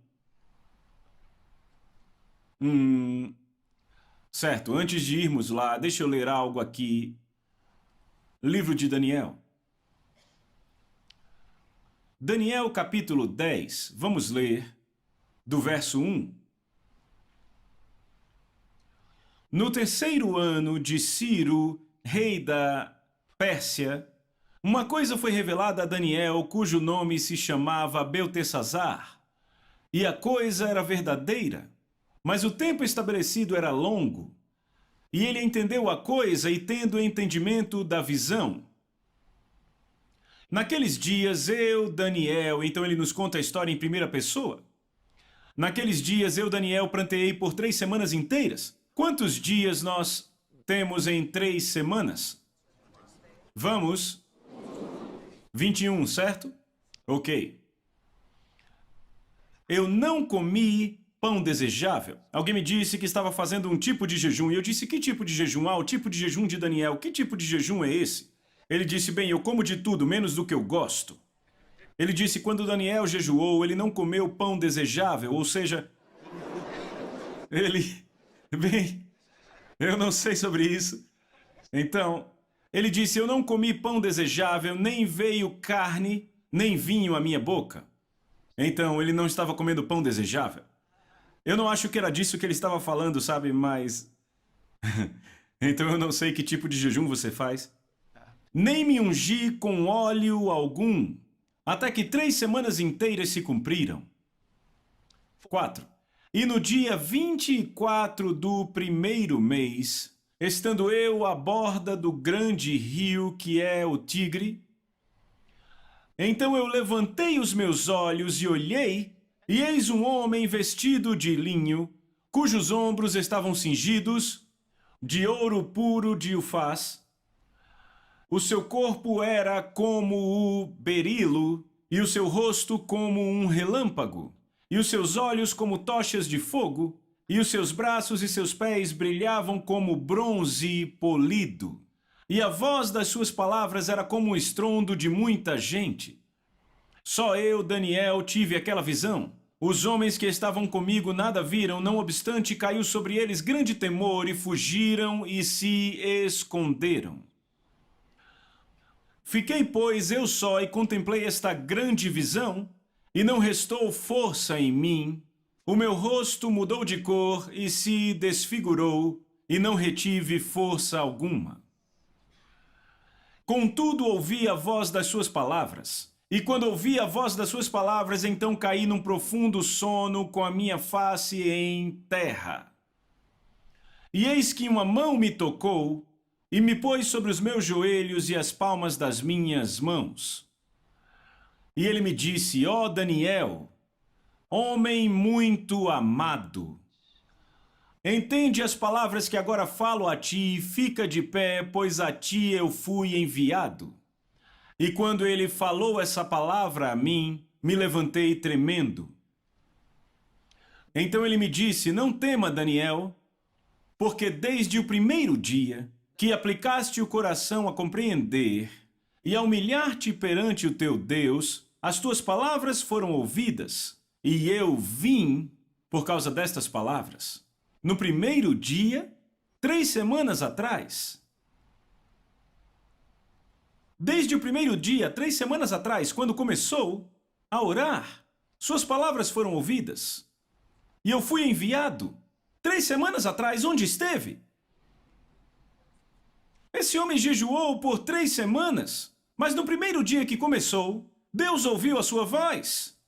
Certo, antes de irmos lá, deixa eu ler algo aqui. Livro de Daniel. Daniel capítulo 10, vamos ler do verso 1. No terceiro ano de Ciro, rei da Pérsia, uma coisa foi revelada a Daniel, cujo nome se chamava Beltesazar. E a coisa era verdadeira, mas o tempo estabelecido era longo. E ele entendeu a coisa e tendo entendimento da visão. Naqueles dias eu, Daniel, então ele nos conta a história em primeira pessoa. Naqueles dias eu, Daniel, pranteei por 3 semanas inteiras. Quantos dias nós temos em 3 semanas? Vamos. 21, certo? Ok. Eu não comi pão desejável. Alguém me disse que estava fazendo um tipo de jejum. E eu disse, que tipo de jejum? Ah, o tipo de jejum de Daniel. Que tipo de jejum é esse? Ele disse, bem, eu como de tudo, menos do que eu gosto. Ele disse, quando Daniel jejuou, ele não comeu pão desejável, ou seja... Bem, eu não sei sobre isso. Então, ele disse, eu não comi pão desejável, nem veio carne, nem vinho à minha boca. Então, ele não estava comendo pão desejável. Eu não acho que era disso que ele estava falando, sabe, mas... Então eu não sei que tipo de jejum você faz. Nem me ungi com óleo algum, até que 3 semanas inteiras se cumpriram. 4. E no dia 24 do primeiro mês, estando eu à borda do grande rio que é o Tigre, então eu levantei os meus olhos e olhei, e eis um homem vestido de linho, cujos ombros estavam cingidos de ouro puro de Ufaz. O seu corpo era como o berilo, e o seu rosto como um relâmpago, e os seus olhos como tochas de fogo, e os seus braços e seus pés brilhavam como bronze polido. E a voz das suas palavras era como um estrondo de muita gente. Só eu, Daniel, tive aquela visão. Os homens que estavam comigo nada viram, não obstante caiu sobre eles grande temor e fugiram e se esconderam. Fiquei, pois, eu só e contemplei esta grande visão, e não restou força em mim. O meu rosto mudou de cor e se desfigurou, e não retive força alguma. Contudo, ouvi a voz das suas palavras. E quando ouvi a voz das suas palavras, então caí num profundo sono com a minha face em terra. E eis que uma mão me tocou e me pôs sobre os meus joelhos e as palmas das minhas mãos. E ele me disse: ó Daniel, homem muito amado, entende as palavras que agora falo a ti e fica de pé, pois a ti eu fui enviado. E quando ele falou essa palavra a mim, me levantei tremendo. Então ele me disse: não tema, Daniel, porque desde o primeiro dia que aplicaste o coração a compreender e a humilhar-te perante o teu Deus, as tuas palavras foram ouvidas, e eu vim por causa destas palavras. No primeiro dia, 3 semanas atrás. Desde o primeiro dia, 3 semanas atrás, quando começou a orar, suas palavras foram ouvidas. E eu fui enviado. 3 semanas atrás, onde esteve? Esse homem jejuou por 3 semanas, mas no primeiro dia que começou, Deus ouviu a sua voz.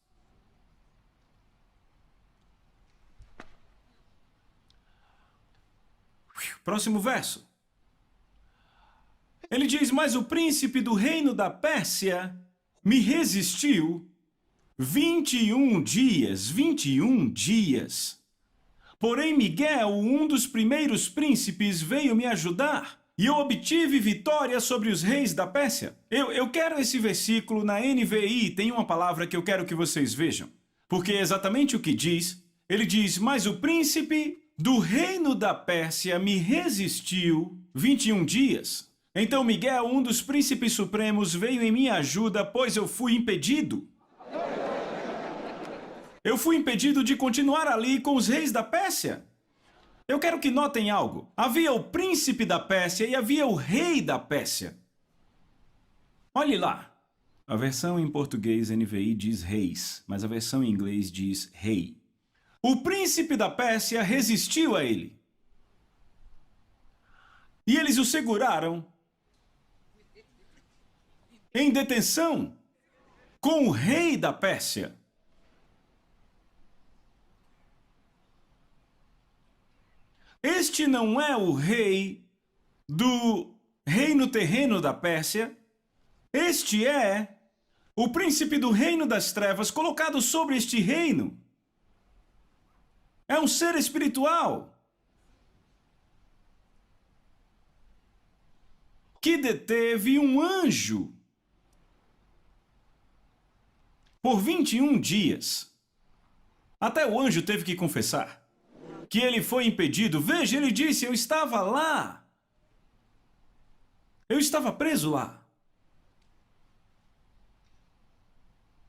Próximo verso. Ele diz: mas o príncipe do reino da Pérsia me resistiu 21 dias, 21 dias. Porém, Miguel, um dos primeiros príncipes, veio me ajudar, e eu obtive vitória sobre os reis da Pérsia. Eu quero esse versículo na NVI, tem uma palavra que eu quero que vocês vejam. Porque é exatamente o que diz. Ele diz: mas o príncipe do reino da Pérsia me resistiu 21 dias. Então Miguel, um dos príncipes supremos, veio em minha ajuda, pois eu fui impedido. Eu fui impedido de continuar ali com os reis da Pérsia. Eu quero que notem algo. Havia o príncipe da Pérsia e havia o rei da Pérsia. Olhe lá. A versão em português NVI diz reis, mas a versão em inglês diz rei. O príncipe da Pérsia resistiu a ele. E eles o seguraram em detenção com o rei da Pérsia. Este não é o rei do reino terreno da Pérsia. Este é o príncipe do reino das trevas colocado sobre este reino. É um ser espiritual que deteve um anjo por 21 dias. Até o anjo teve que confessar que ele foi impedido. Veja, ele disse: eu estava lá. Eu estava preso lá.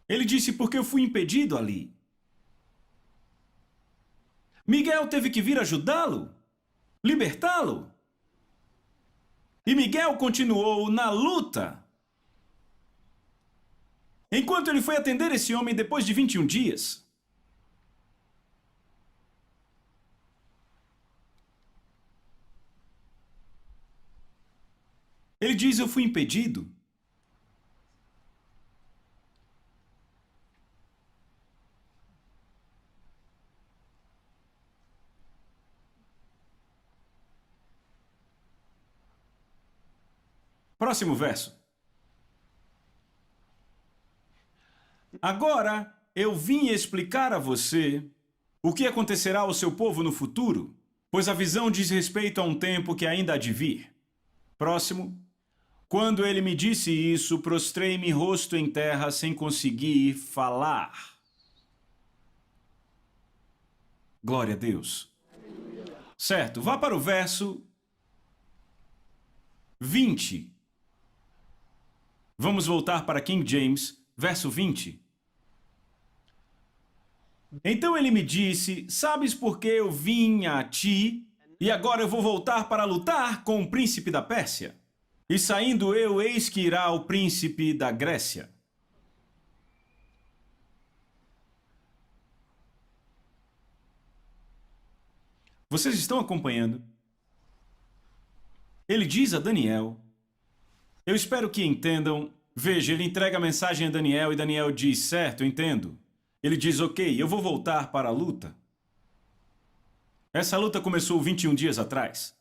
Ele disse: porque eu fui impedido ali. Miguel teve que vir ajudá-lo, libertá-lo. E Miguel continuou na luta. Enquanto ele foi atender esse homem depois de 21 dias. Ele diz: eu fui impedido. Próximo verso. Agora eu vim explicar a você o que acontecerá ao seu povo no futuro, pois a visão diz respeito a um tempo que ainda há de vir. Próximo. Quando ele me disse isso, prostrei-me rosto em terra sem conseguir falar. Glória a Deus. Certo, vá para o verso 20. Vamos voltar para King James, verso 20. Então ele me disse, sabes por que eu vim a ti, e agora eu vou voltar para lutar com o príncipe da Pérsia? E saindo eu, eis que irá o príncipe da Grécia. Vocês estão acompanhando? Ele diz a Daniel, eu espero que entendam. Veja, ele entrega a mensagem a Daniel e Daniel diz, certo, entendo. Ele diz, ok, eu vou voltar para a luta. Essa luta começou 21 dias atrás.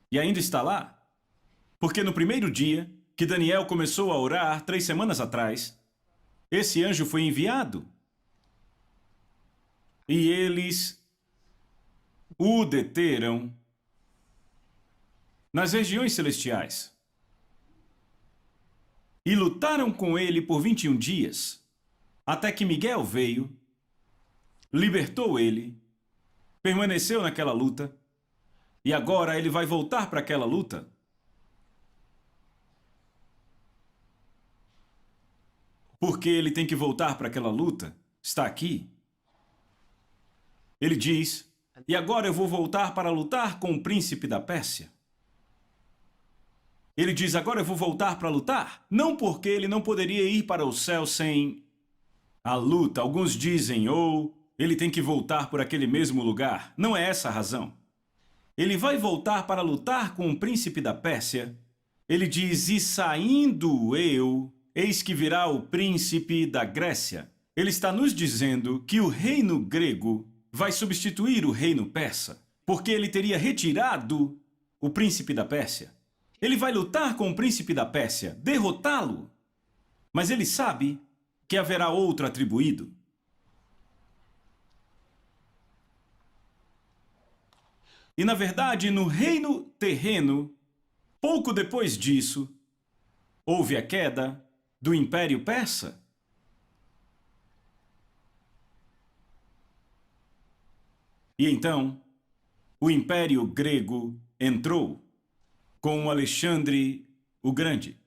E ainda está lá. Porque no primeiro dia, que Daniel começou a orar 3 semanas atrás, esse anjo foi enviado. E eles o deteram nas regiões celestiais. E lutaram com ele por 21 dias, até que Miguel veio, libertou ele, permaneceu naquela luta, e agora ele vai voltar para aquela luta. Porque ele tem que voltar para aquela luta, está aqui. Ele diz, e agora eu vou voltar para lutar com o príncipe da Pérsia. Ele diz, agora eu vou voltar para lutar, não porque ele não poderia ir para o céu sem a luta. Alguns dizem, ou ele tem que voltar por aquele mesmo lugar. Não é essa a razão. Ele vai voltar para lutar com o príncipe da Pérsia. Ele diz, e saindo eu, eis que virá o príncipe da Grécia. Ele está nos dizendo que o reino grego vai substituir o reino persa, porque ele teria retirado o príncipe da Pérsia. Ele vai lutar com o príncipe da Pérsia, derrotá-lo. Mas ele sabe que haverá outro atribuído. E na verdade, no reino terreno, pouco depois disso, houve a queda do Império Persa. E então, o Império Grego entrou com Alexandre o Grande,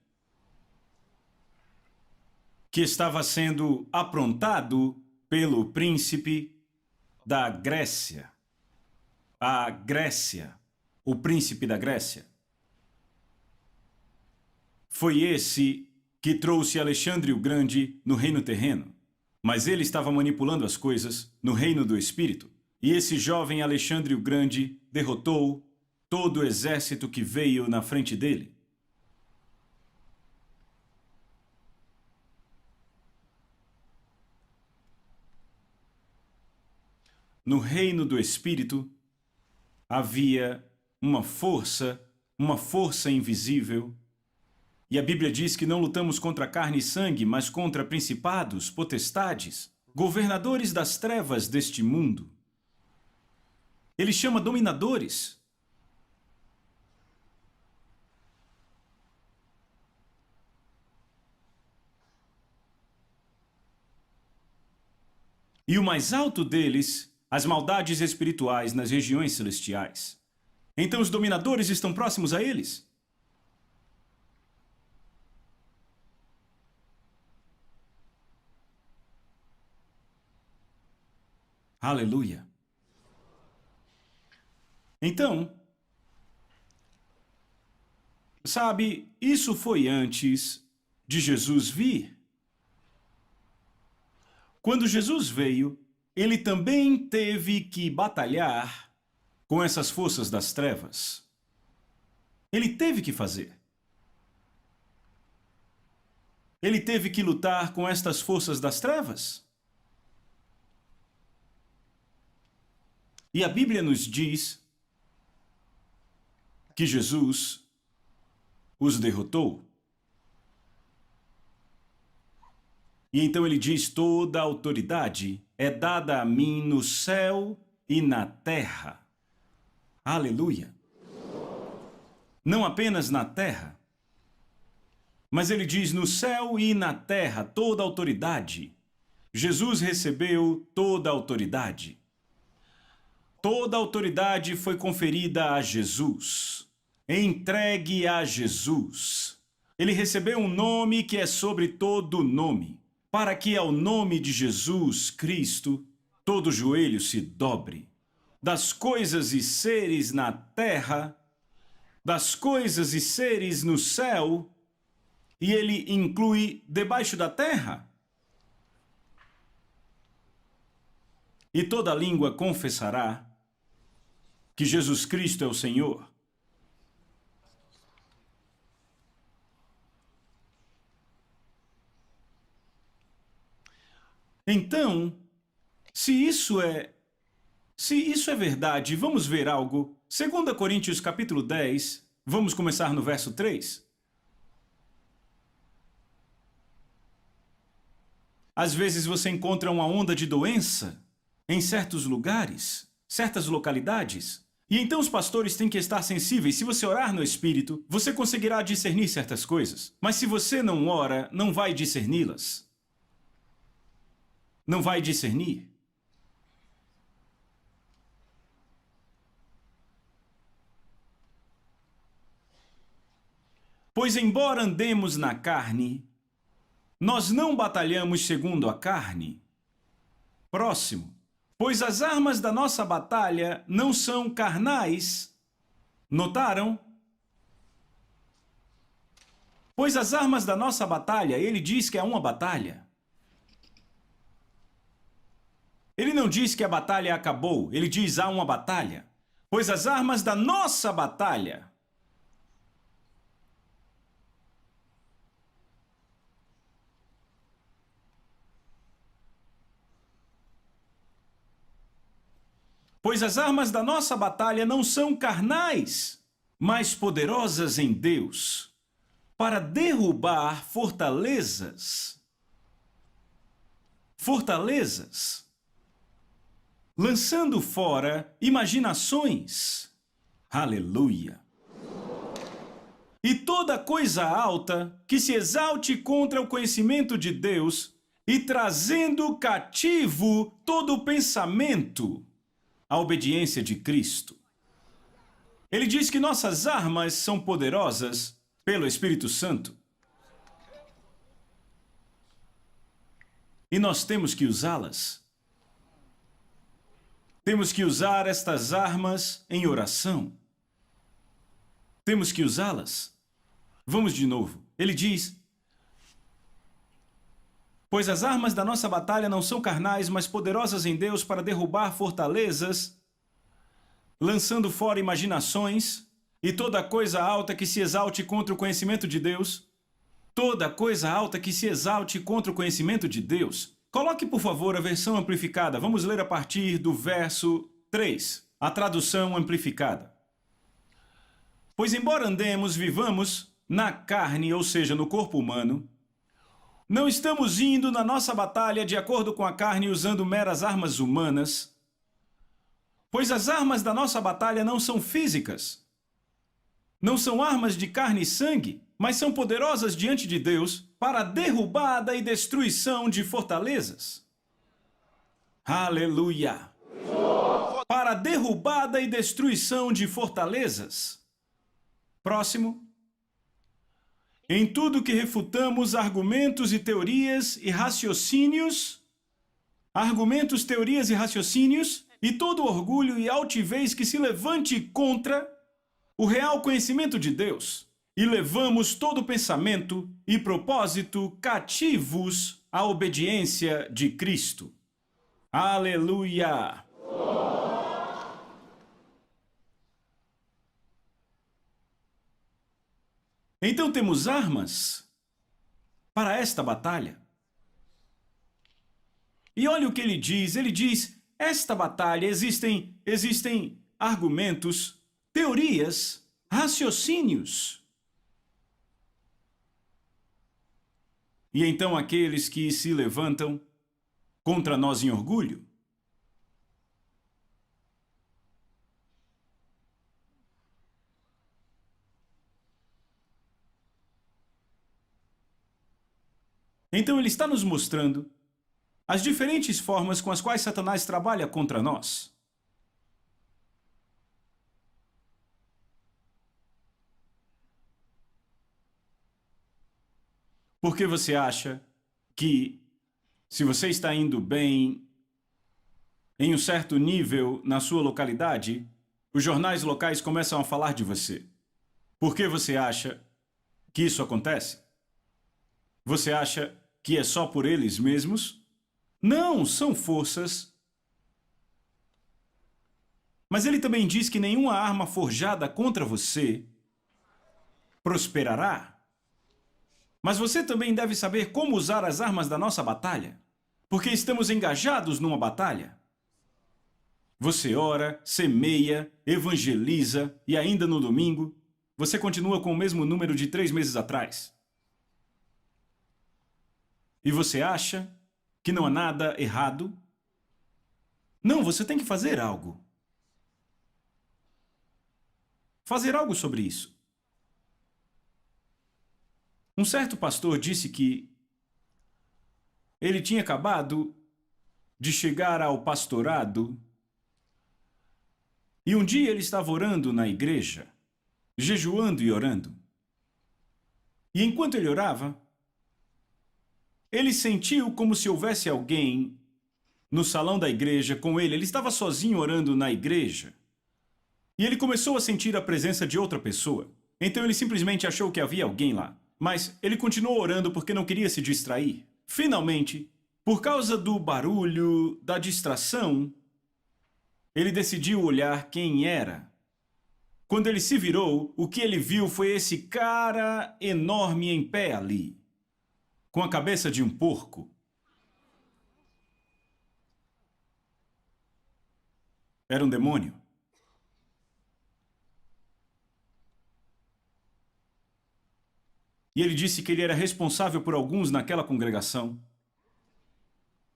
que estava sendo aprontado pelo príncipe da Grécia. A Grécia, o príncipe da Grécia. Foi esse que trouxe Alexandre o Grande no reino terreno, mas ele estava manipulando as coisas no reino do espírito. E esse jovem Alexandre o Grande derrotou todo o exército que veio na frente dele. No reino do espírito, havia uma força invisível. E a Bíblia diz que não lutamos contra carne e sangue, mas contra principados, potestades, governadores das trevas deste mundo. Ele chama dominadores. E o mais alto deles, as maldades espirituais nas regiões celestiais. Então os dominadores estão próximos a eles? Aleluia. Então, sabe, isso foi antes de Jesus vir. Quando Jesus veio, ele também teve que batalhar com essas forças das trevas. Ele teve que fazer. Ele teve que lutar com estas forças das trevas. E a Bíblia nos diz que Jesus os derrotou. E então ele diz: toda a autoridade é dada a mim no céu e na terra. Aleluia! Não apenas na terra, mas ele diz: no céu e na terra, toda a autoridade. Jesus recebeu toda a autoridade. Toda a autoridade foi conferida a Jesus, entregue a Jesus. Ele recebeu um nome que é sobre todo nome, para que ao nome de Jesus Cristo todo joelho se dobre, das coisas e seres na terra, das coisas e seres no céu, e ele inclui debaixo da terra. E toda língua confessará que Jesus Cristo é o Senhor. Então, se isso é verdade, vamos ver algo. 2 Coríntios capítulo 10, vamos começar no verso 3. Às vezes você encontra uma onda de doença em certos lugares, certas localidades. E então os pastores têm que estar sensíveis. Se você orar no Espírito, você conseguirá discernir certas coisas. Mas se você não ora, não vai discerni-las. Não vai discernir. Pois embora andemos na carne, nós não batalhamos segundo a carne. Próximo. Pois as armas da nossa batalha não são carnais. Notaram? Pois as armas da nossa batalha, ele diz que é uma batalha. Ele não diz que a batalha acabou, ele diz há uma batalha. Pois as armas da nossa batalha. Pois as armas da nossa batalha não são carnais, mas poderosas em Deus, para derrubar fortalezas. Fortalezas. Lançando fora imaginações. Aleluia. E toda coisa alta que se exalte contra o conhecimento de Deus, e trazendo cativo todo o pensamento à obediência de Cristo. Ele diz que nossas armas são poderosas pelo Espírito Santo. E nós temos que usá-las. Temos que usar estas armas em oração. Temos que usá-las. Vamos de novo. Ele diz: pois as armas da nossa batalha não são carnais, mas poderosas em Deus para derrubar fortalezas, lançando fora imaginações e toda coisa alta que se exalte contra o conhecimento de Deus. Toda coisa alta que se exalte contra o conhecimento de Deus. Coloque, por favor, a versão amplificada. Vamos ler a partir do verso 3, a tradução amplificada. Pois embora andemos, vivamos na carne, ou seja, no corpo humano, não estamos indo na nossa batalha de acordo com a carne usando meras armas humanas, pois as armas da nossa batalha não são físicas. Não são armas de carne e sangue, mas são poderosas diante de Deus para a derrubada e destruição de fortalezas. Aleluia! Para a derrubada e destruição de fortalezas. Próximo. Em tudo que refutamos argumentos e teorias e raciocínios, argumentos, teorias e raciocínios, e todo orgulho e altivez que se levante contra o real conhecimento de Deus, e levamos todo pensamento e propósito cativos à obediência de Cristo. Aleluia! Então temos armas para esta batalha. E olha o que ele diz, esta batalha existem argumentos, teorias, raciocínios. E então aqueles que se levantam contra nós em orgulho. Então ele está nos mostrando as diferentes formas com as quais Satanás trabalha contra nós. Porque você acha que, se você está indo bem em um certo nível na sua localidade, os jornais locais começam a falar de você? Por que você acha que isso acontece? Você acha que é só por eles mesmos? Não, são forças. Mas ele também diz que nenhuma arma forjada contra você prosperará. Mas você também deve saber como usar as armas da nossa batalha, porque estamos engajados numa batalha. Você ora, semeia, evangeliza e ainda no domingo, você continua com o mesmo número de 3 meses atrás. E você acha que não há nada errado? Não, você tem que fazer algo. Fazer algo sobre isso. Um certo pastor disse que ele tinha acabado de chegar ao pastorado e um dia ele estava orando na igreja, jejuando e orando. E enquanto ele orava, ele sentiu como se houvesse alguém no salão da igreja com ele. Ele estava sozinho orando na igreja. E ele começou a sentir a presença de outra pessoa. Então ele simplesmente achou que havia alguém lá. Mas ele continuou orando porque não queria se distrair. Finalmente, por causa do barulho, da distração, ele decidiu olhar quem era. Quando ele se virou, o que ele viu foi esse cara enorme em pé ali, com a cabeça de um porco. Era um demônio. E ele disse que ele era responsável por alguns naquela congregação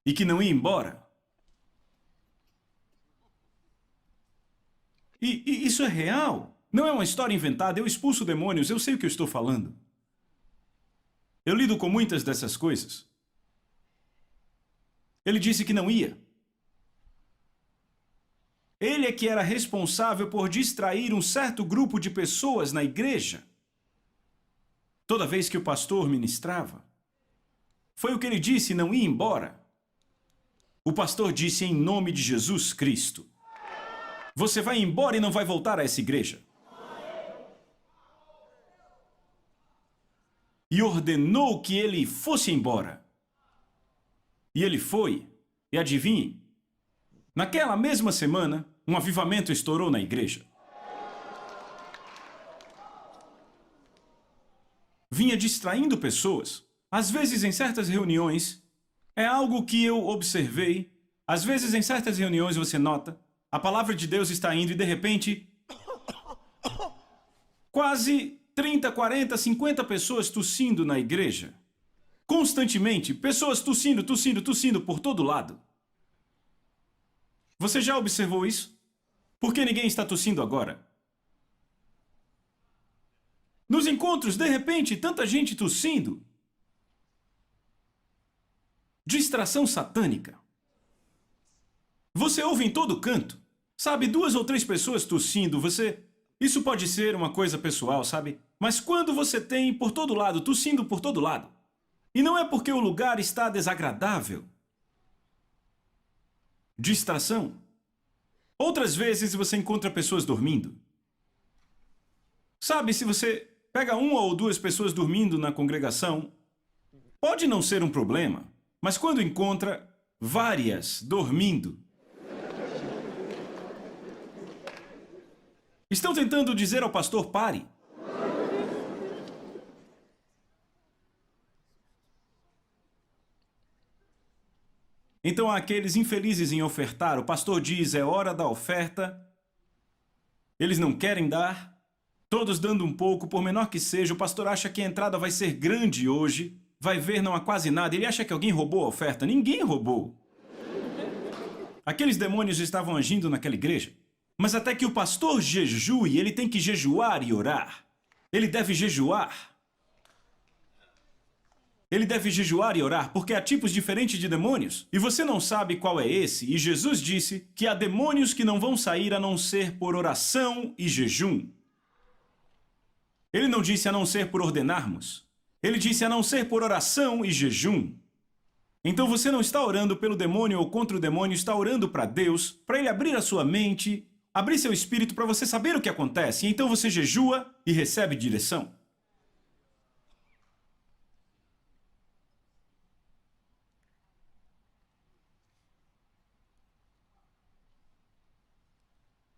e que não ia embora. E isso é real. Não é uma história inventada. Eu expulso demônios, eu sei o que eu estou falando. Eu lido com muitas dessas coisas. Ele disse que não ia. Ele é que era responsável por distrair um certo grupo de pessoas na igreja. Toda vez que o pastor ministrava. Foi o que ele disse, não ia embora. O pastor disse em nome de Jesus Cristo: você vai embora e não vai voltar a essa igreja. E ordenou que ele fosse embora. E ele foi. E adivinhem, naquela mesma semana, um avivamento estourou na igreja. Vinha distraindo pessoas. Às vezes, em certas reuniões, é algo que eu observei. Às vezes, em certas reuniões, você nota, a palavra de Deus está indo e, de repente, quase 30, 40, 50 pessoas tossindo na igreja. Constantemente, pessoas tossindo, tossindo, tossindo por todo lado. Você já observou isso? Por que ninguém está tossindo agora? Nos encontros, de repente, tanta gente tossindo. Distração satânica. Você ouve em todo canto. Sabe, 2 ou 3 pessoas tossindo, Isso pode ser uma coisa pessoal, sabe? Mas quando você tem por todo lado, tossindo por todo lado. E não é porque o lugar está desagradável. Distração. Outras vezes você encontra pessoas dormindo. Sabe, se você pega 1 ou 2 pessoas dormindo na congregação, pode não ser um problema, mas quando encontra várias dormindo, estão tentando dizer ao pastor: pare. Então há aqueles infelizes em ofertar. O pastor diz: é hora da oferta. Eles não querem dar. Todos dando um pouco, por menor que seja. O pastor acha que a entrada vai ser grande hoje. vai ver não há quase nada. Ele acha que alguém roubou a oferta. Ninguém roubou. Aqueles demônios estavam agindo naquela igreja. Mas até que o pastor jejue, ele tem que jejuar e orar. Ele deve jejuar. Ele deve jejuar e orar, porque há tipos diferentes de demônios. E você não sabe qual é esse. E Jesus disse que há demônios que não vão sair a não ser por oração e jejum. Ele não disse a não ser por ordenarmos. Ele disse a não ser por oração e jejum. Então você não está orando pelo demônio ou contra o demônio, está orando para Deus, para Ele abrir a sua mente, abrir seu espírito para você saber o que acontece. E então você jejua e recebe direção.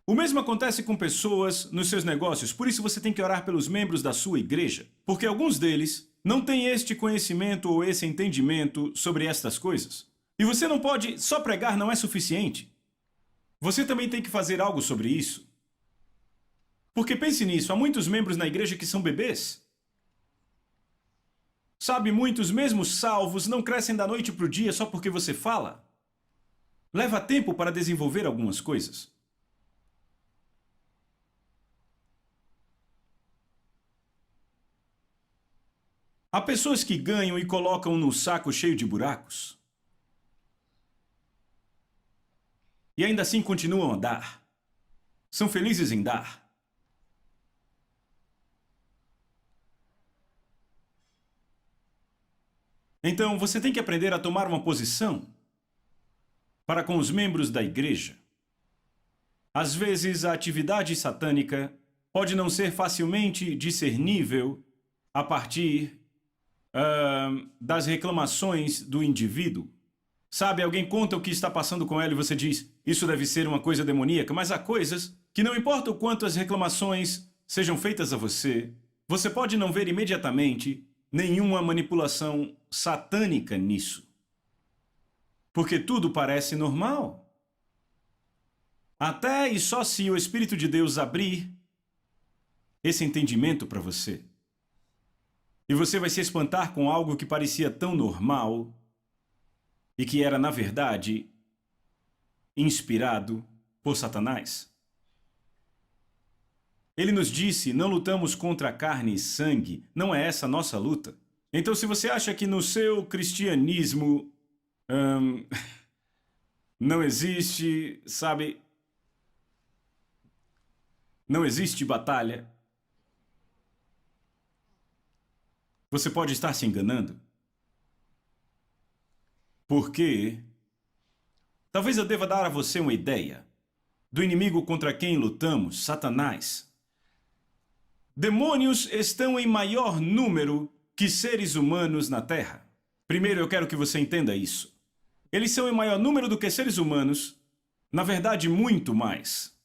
O mesmo acontece com pessoas nos seus negócios, por isso você tem que orar pelos membros da sua igreja, porque alguns deles não têm este conhecimento ou esse entendimento sobre estas coisas. E você não pode só pregar, não é suficiente. Você também tem que fazer algo sobre isso. Porque pense nisso, há muitos membros na igreja que são bebês. Sabe, muitos mesmo salvos não crescem da noite para o dia só porque você fala. Leva tempo para desenvolver algumas coisas. Há pessoas que ganham e colocam no saco cheio de buracos. E ainda assim continuam a dar. São felizes em dar. Então, você tem que aprender a tomar uma posição para com os membros da igreja. Às vezes, a atividade satânica pode não ser facilmente discernível a partir das reclamações do indivíduo. Sabe, alguém conta o que está passando com ela e você diz, isso deve ser uma coisa demoníaca, mas há coisas que não importa o quanto as reclamações sejam feitas a você, você pode não ver imediatamente nenhuma manipulação satânica nisso. Porque tudo parece normal. Até e só se o Espírito de Deus abrir esse entendimento para você. E você vai se espantar com algo que parecia tão normal e que era, na verdade, inspirado por Satanás. Ele nos disse, não lutamos contra carne e sangue, não é essa a nossa luta. Então, se você acha que no seu cristianismo não existe, sabe, não existe batalha, você pode estar se enganando. Porque talvez eu deva dar a você uma ideia do inimigo contra quem lutamos, Satanás. Demônios estão em maior número que seres humanos na Terra. Primeiro, eu quero que você entenda isso. Eles são em maior número do que seres humanos, na verdade, muito mais.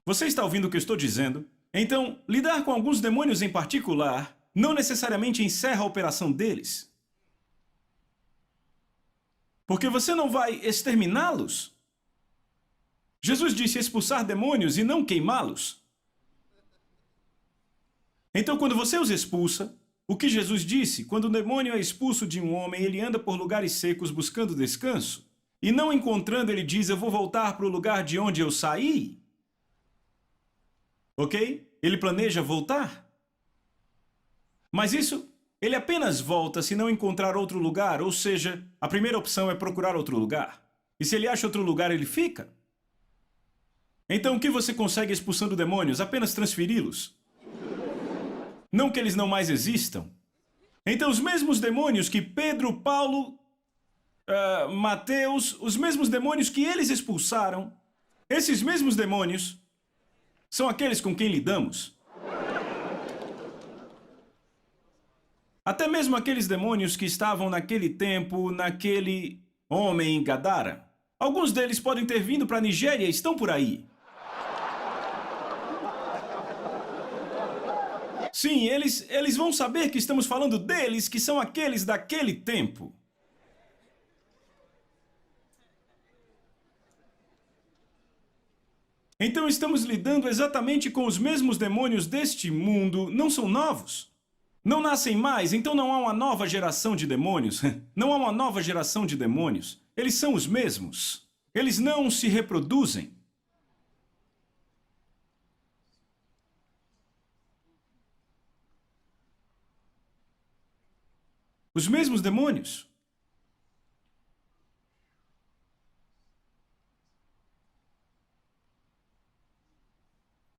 Você está ouvindo o que eu estou dizendo? Então, lidar com alguns demônios em particular não necessariamente encerra a operação deles. Porque você não vai exterminá-los. Jesus disse expulsar demônios e não queimá-los. Então, quando você os expulsa, o que Jesus disse, quando o demônio é expulso de um homem, ele anda por lugares secos buscando descanso, e não encontrando, ele diz, eu vou voltar para o lugar de onde eu saí. Ok? Ele planeja voltar. Mas isso, ele apenas volta se não encontrar outro lugar, ou seja, a primeira opção é procurar outro lugar. E se ele acha outro lugar, ele fica. Então, o que você consegue expulsando demônios? Apenas transferi-los. Não que eles não mais existam. Então, os mesmos demônios que Pedro, Paulo, Mateus, os mesmos demônios que eles expulsaram, esses mesmos demônios são aqueles com quem lidamos. Até mesmo aqueles demônios que estavam naquele tempo, naquele homem Gadara. Alguns deles podem ter vindo para a Nigéria e estão por aí. Sim, eles vão saber que estamos falando deles, que são aqueles daquele tempo. Então estamos lidando exatamente com os mesmos demônios deste mundo, não são novos. Não nascem mais, então não há uma nova geração de demônios. Não há uma nova geração de demônios. Eles são os mesmos. Eles não se reproduzem. Os mesmos demônios.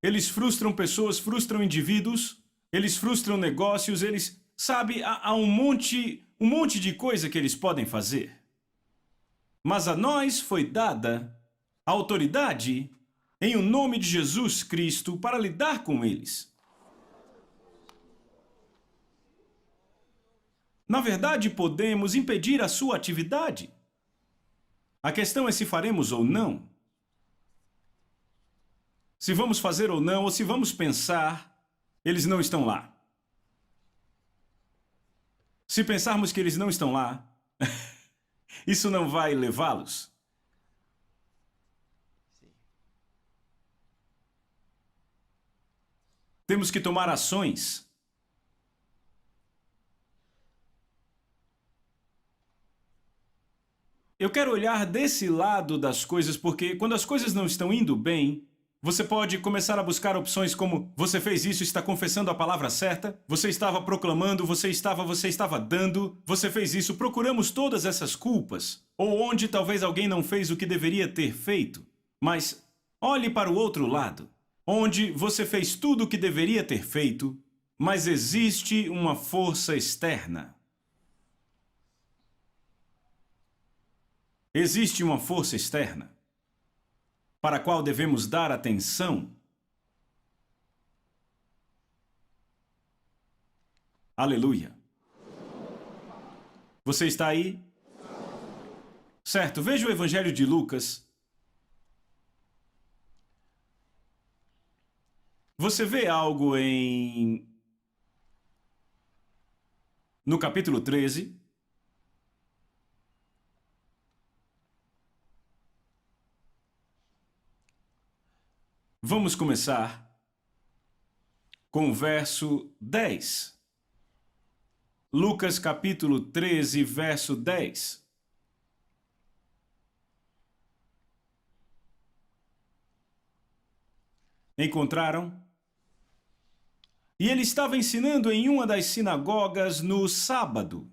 Eles frustram pessoas, frustram indivíduos, eles frustram negócios, eles... Sabe, há um monte de coisa que eles podem fazer. Mas a nós foi dada a autoridade em o nome de Jesus Cristo para lidar com eles. Na verdade, podemos impedir a sua atividade. A questão é se faremos ou não. Se vamos fazer ou não, ou se vamos pensar, eles não estão lá. Se pensarmos que eles não estão lá, isso não vai levá-los. Temos que tomar ações. Eu quero olhar desse lado das coisas, porque quando as coisas não estão indo bem, você pode começar a buscar opções como você fez isso, está confessando a palavra certa, você estava proclamando, você estava dando, você fez isso, procuramos todas essas culpas, ou onde talvez alguém não fez o que deveria ter feito. Mas olhe para o outro lado, onde você fez tudo o que deveria ter feito, mas existe uma força externa. Existe uma força externa para a qual devemos dar atenção. Aleluia. Você está aí? Certo, veja o Evangelho de Lucas. Você vê algo no capítulo 13. Vamos começar com o verso 10. Lucas capítulo 13, verso 10. Encontraram? E ele estava ensinando em uma das sinagogas no sábado.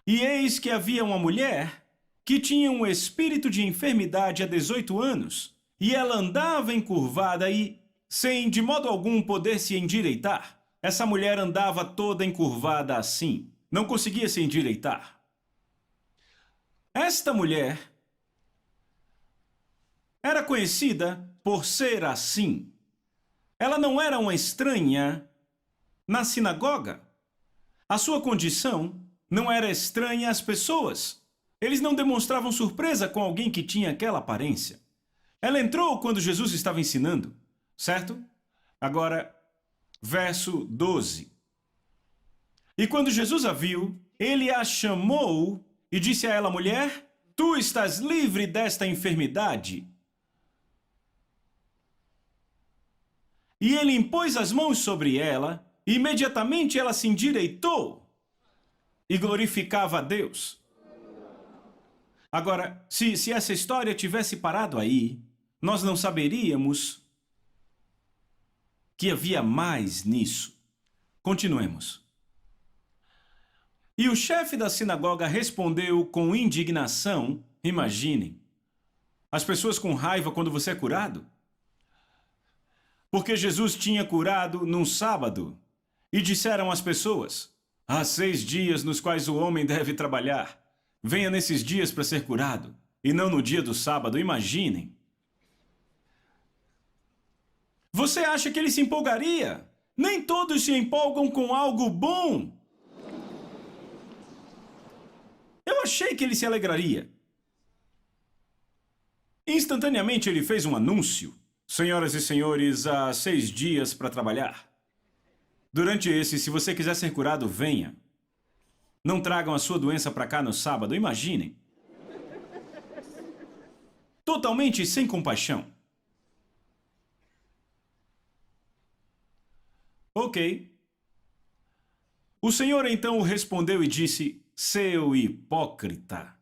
E eis que havia uma mulher que tinha um espírito de enfermidade há 18 anos. E ela andava encurvada e, sem de modo algum poder se endireitar. Essa mulher andava toda encurvada assim. Não conseguia se endireitar. Esta mulher era conhecida por ser assim. Ela não era uma estranha na sinagoga. A sua condição não era estranha às pessoas. Eles não demonstravam surpresa com alguém que tinha aquela aparência. Ela entrou quando Jesus estava ensinando, certo? Agora, verso 12. E quando Jesus a viu, ele a chamou e disse a ela, mulher, tu estás livre desta enfermidade. E ele impôs as mãos sobre ela, e imediatamente ela se endireitou e glorificava a Deus. Agora, se essa história tivesse parado aí, nós não saberíamos que havia mais nisso. Continuemos. E o chefe da sinagoga respondeu com indignação, imaginem, as pessoas com raiva quando você é curado. Porque Jesus tinha curado num sábado, e disseram às pessoas, há 6 dias nos quais o homem deve trabalhar, venha nesses dias para ser curado, e não no dia do sábado, imaginem. Você acha que ele se empolgaria? Nem todos se empolgam com algo bom. Eu achei que ele se alegraria. Instantaneamente ele fez um anúncio. Senhoras e senhores, há 6 dias para trabalhar. Durante esse, se você quiser ser curado, venha. Não tragam a sua doença para cá no sábado, imaginem. Totalmente sem compaixão. Ok. O Senhor então respondeu e disse: Seu hipócrita!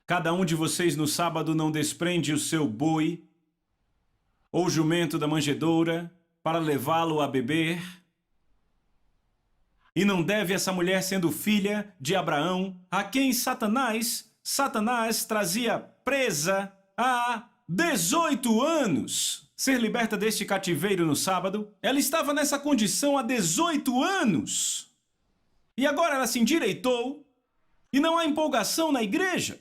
Cada um de vocês no sábado não desprende o seu boi ou jumento da manjedoura para levá-lo a beber? E não deve essa mulher, sendo filha de Abraão, a quem Satanás trazia presa há 18 anos, ser liberta deste cativeiro no sábado? Ela estava nessa condição há 18 anos. E agora ela se endireitou e não há empolgação na igreja.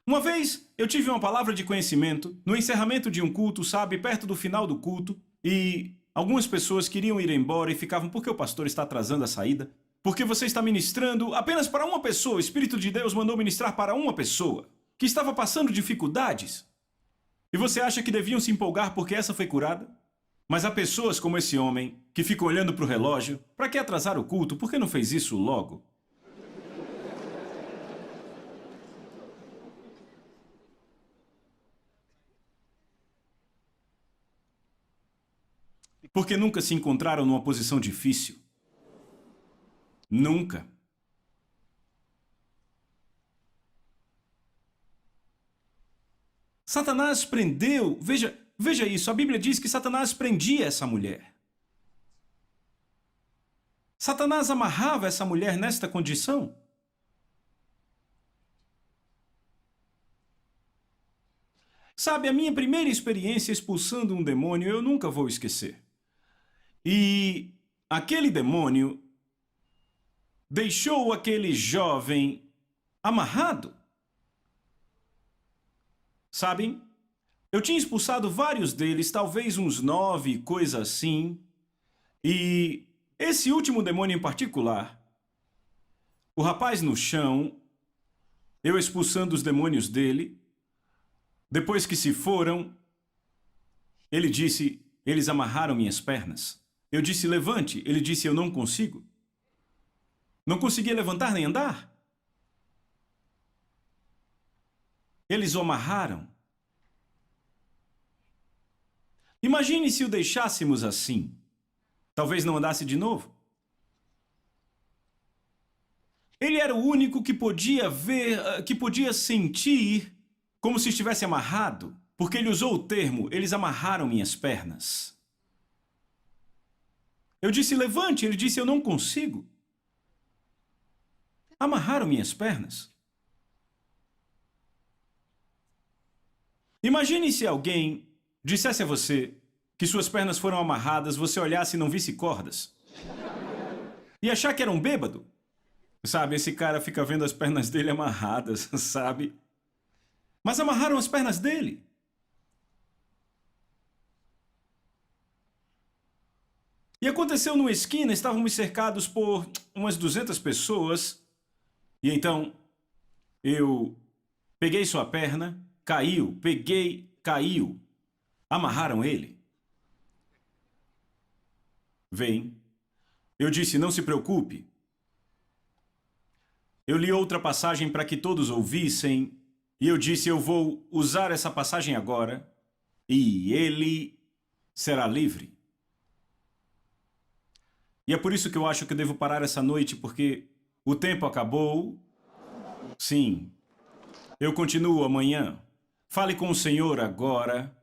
Uma vez eu tive uma palavra de conhecimento no encerramento de um culto, sabe, perto do final do culto, e algumas pessoas queriam ir embora e ficavam: por que o pastor está atrasando a saída? Porque você está ministrando apenas para uma pessoa. O Espírito de Deus mandou ministrar para uma pessoa que estava passando dificuldades. E você acha que deviam se empolgar porque essa foi curada? Mas há pessoas como esse homem que ficam olhando para o relógio. Para que atrasar o culto? Por que não fez isso logo? Porque nunca se encontraram numa posição difícil. Nunca. Satanás prendeu, veja isso, a Bíblia diz que Satanás prendia essa mulher. Satanás amarrava essa mulher nesta condição. Sabe, a minha primeira experiência expulsando um demônio eu nunca vou esquecer. E aquele demônio deixou aquele jovem amarrado. Sabem? Eu tinha expulsado vários deles, talvez uns 9, coisa assim. E esse último demônio em particular, o rapaz no chão, eu expulsando os demônios dele, depois que se foram, ele disse: eles amarraram minhas pernas. Eu disse: levante. Ele disse: eu não consigo. Não conseguia levantar nem andar. Eles o amarraram. Imagine se o deixássemos assim. Talvez não andasse de novo. Ele era o único que podia ver, que podia sentir como se estivesse amarrado, porque ele usou o termo: eles amarraram minhas pernas. Eu disse: levante. Ele disse: eu não consigo. Amarraram minhas pernas. Imagine se alguém dissesse a você que suas pernas foram amarradas, você olhasse e não visse cordas. E achar que era um bêbado. Sabe, esse cara fica vendo as pernas dele amarradas, sabe? Mas amarraram as pernas dele. E aconteceu numa esquina, estávamos cercados por umas 200 pessoas. E então, eu peguei sua perna, caiu, caiu. Amarraram ele. Vem. Eu disse: não se preocupe. Eu li outra passagem para que todos ouvissem. E eu disse: eu vou usar essa passagem agora. E ele será livre. E é por isso que eu acho que eu devo parar essa noite, porque o tempo acabou. Sim. Eu continuo amanhã. Fale com o Senhor agora.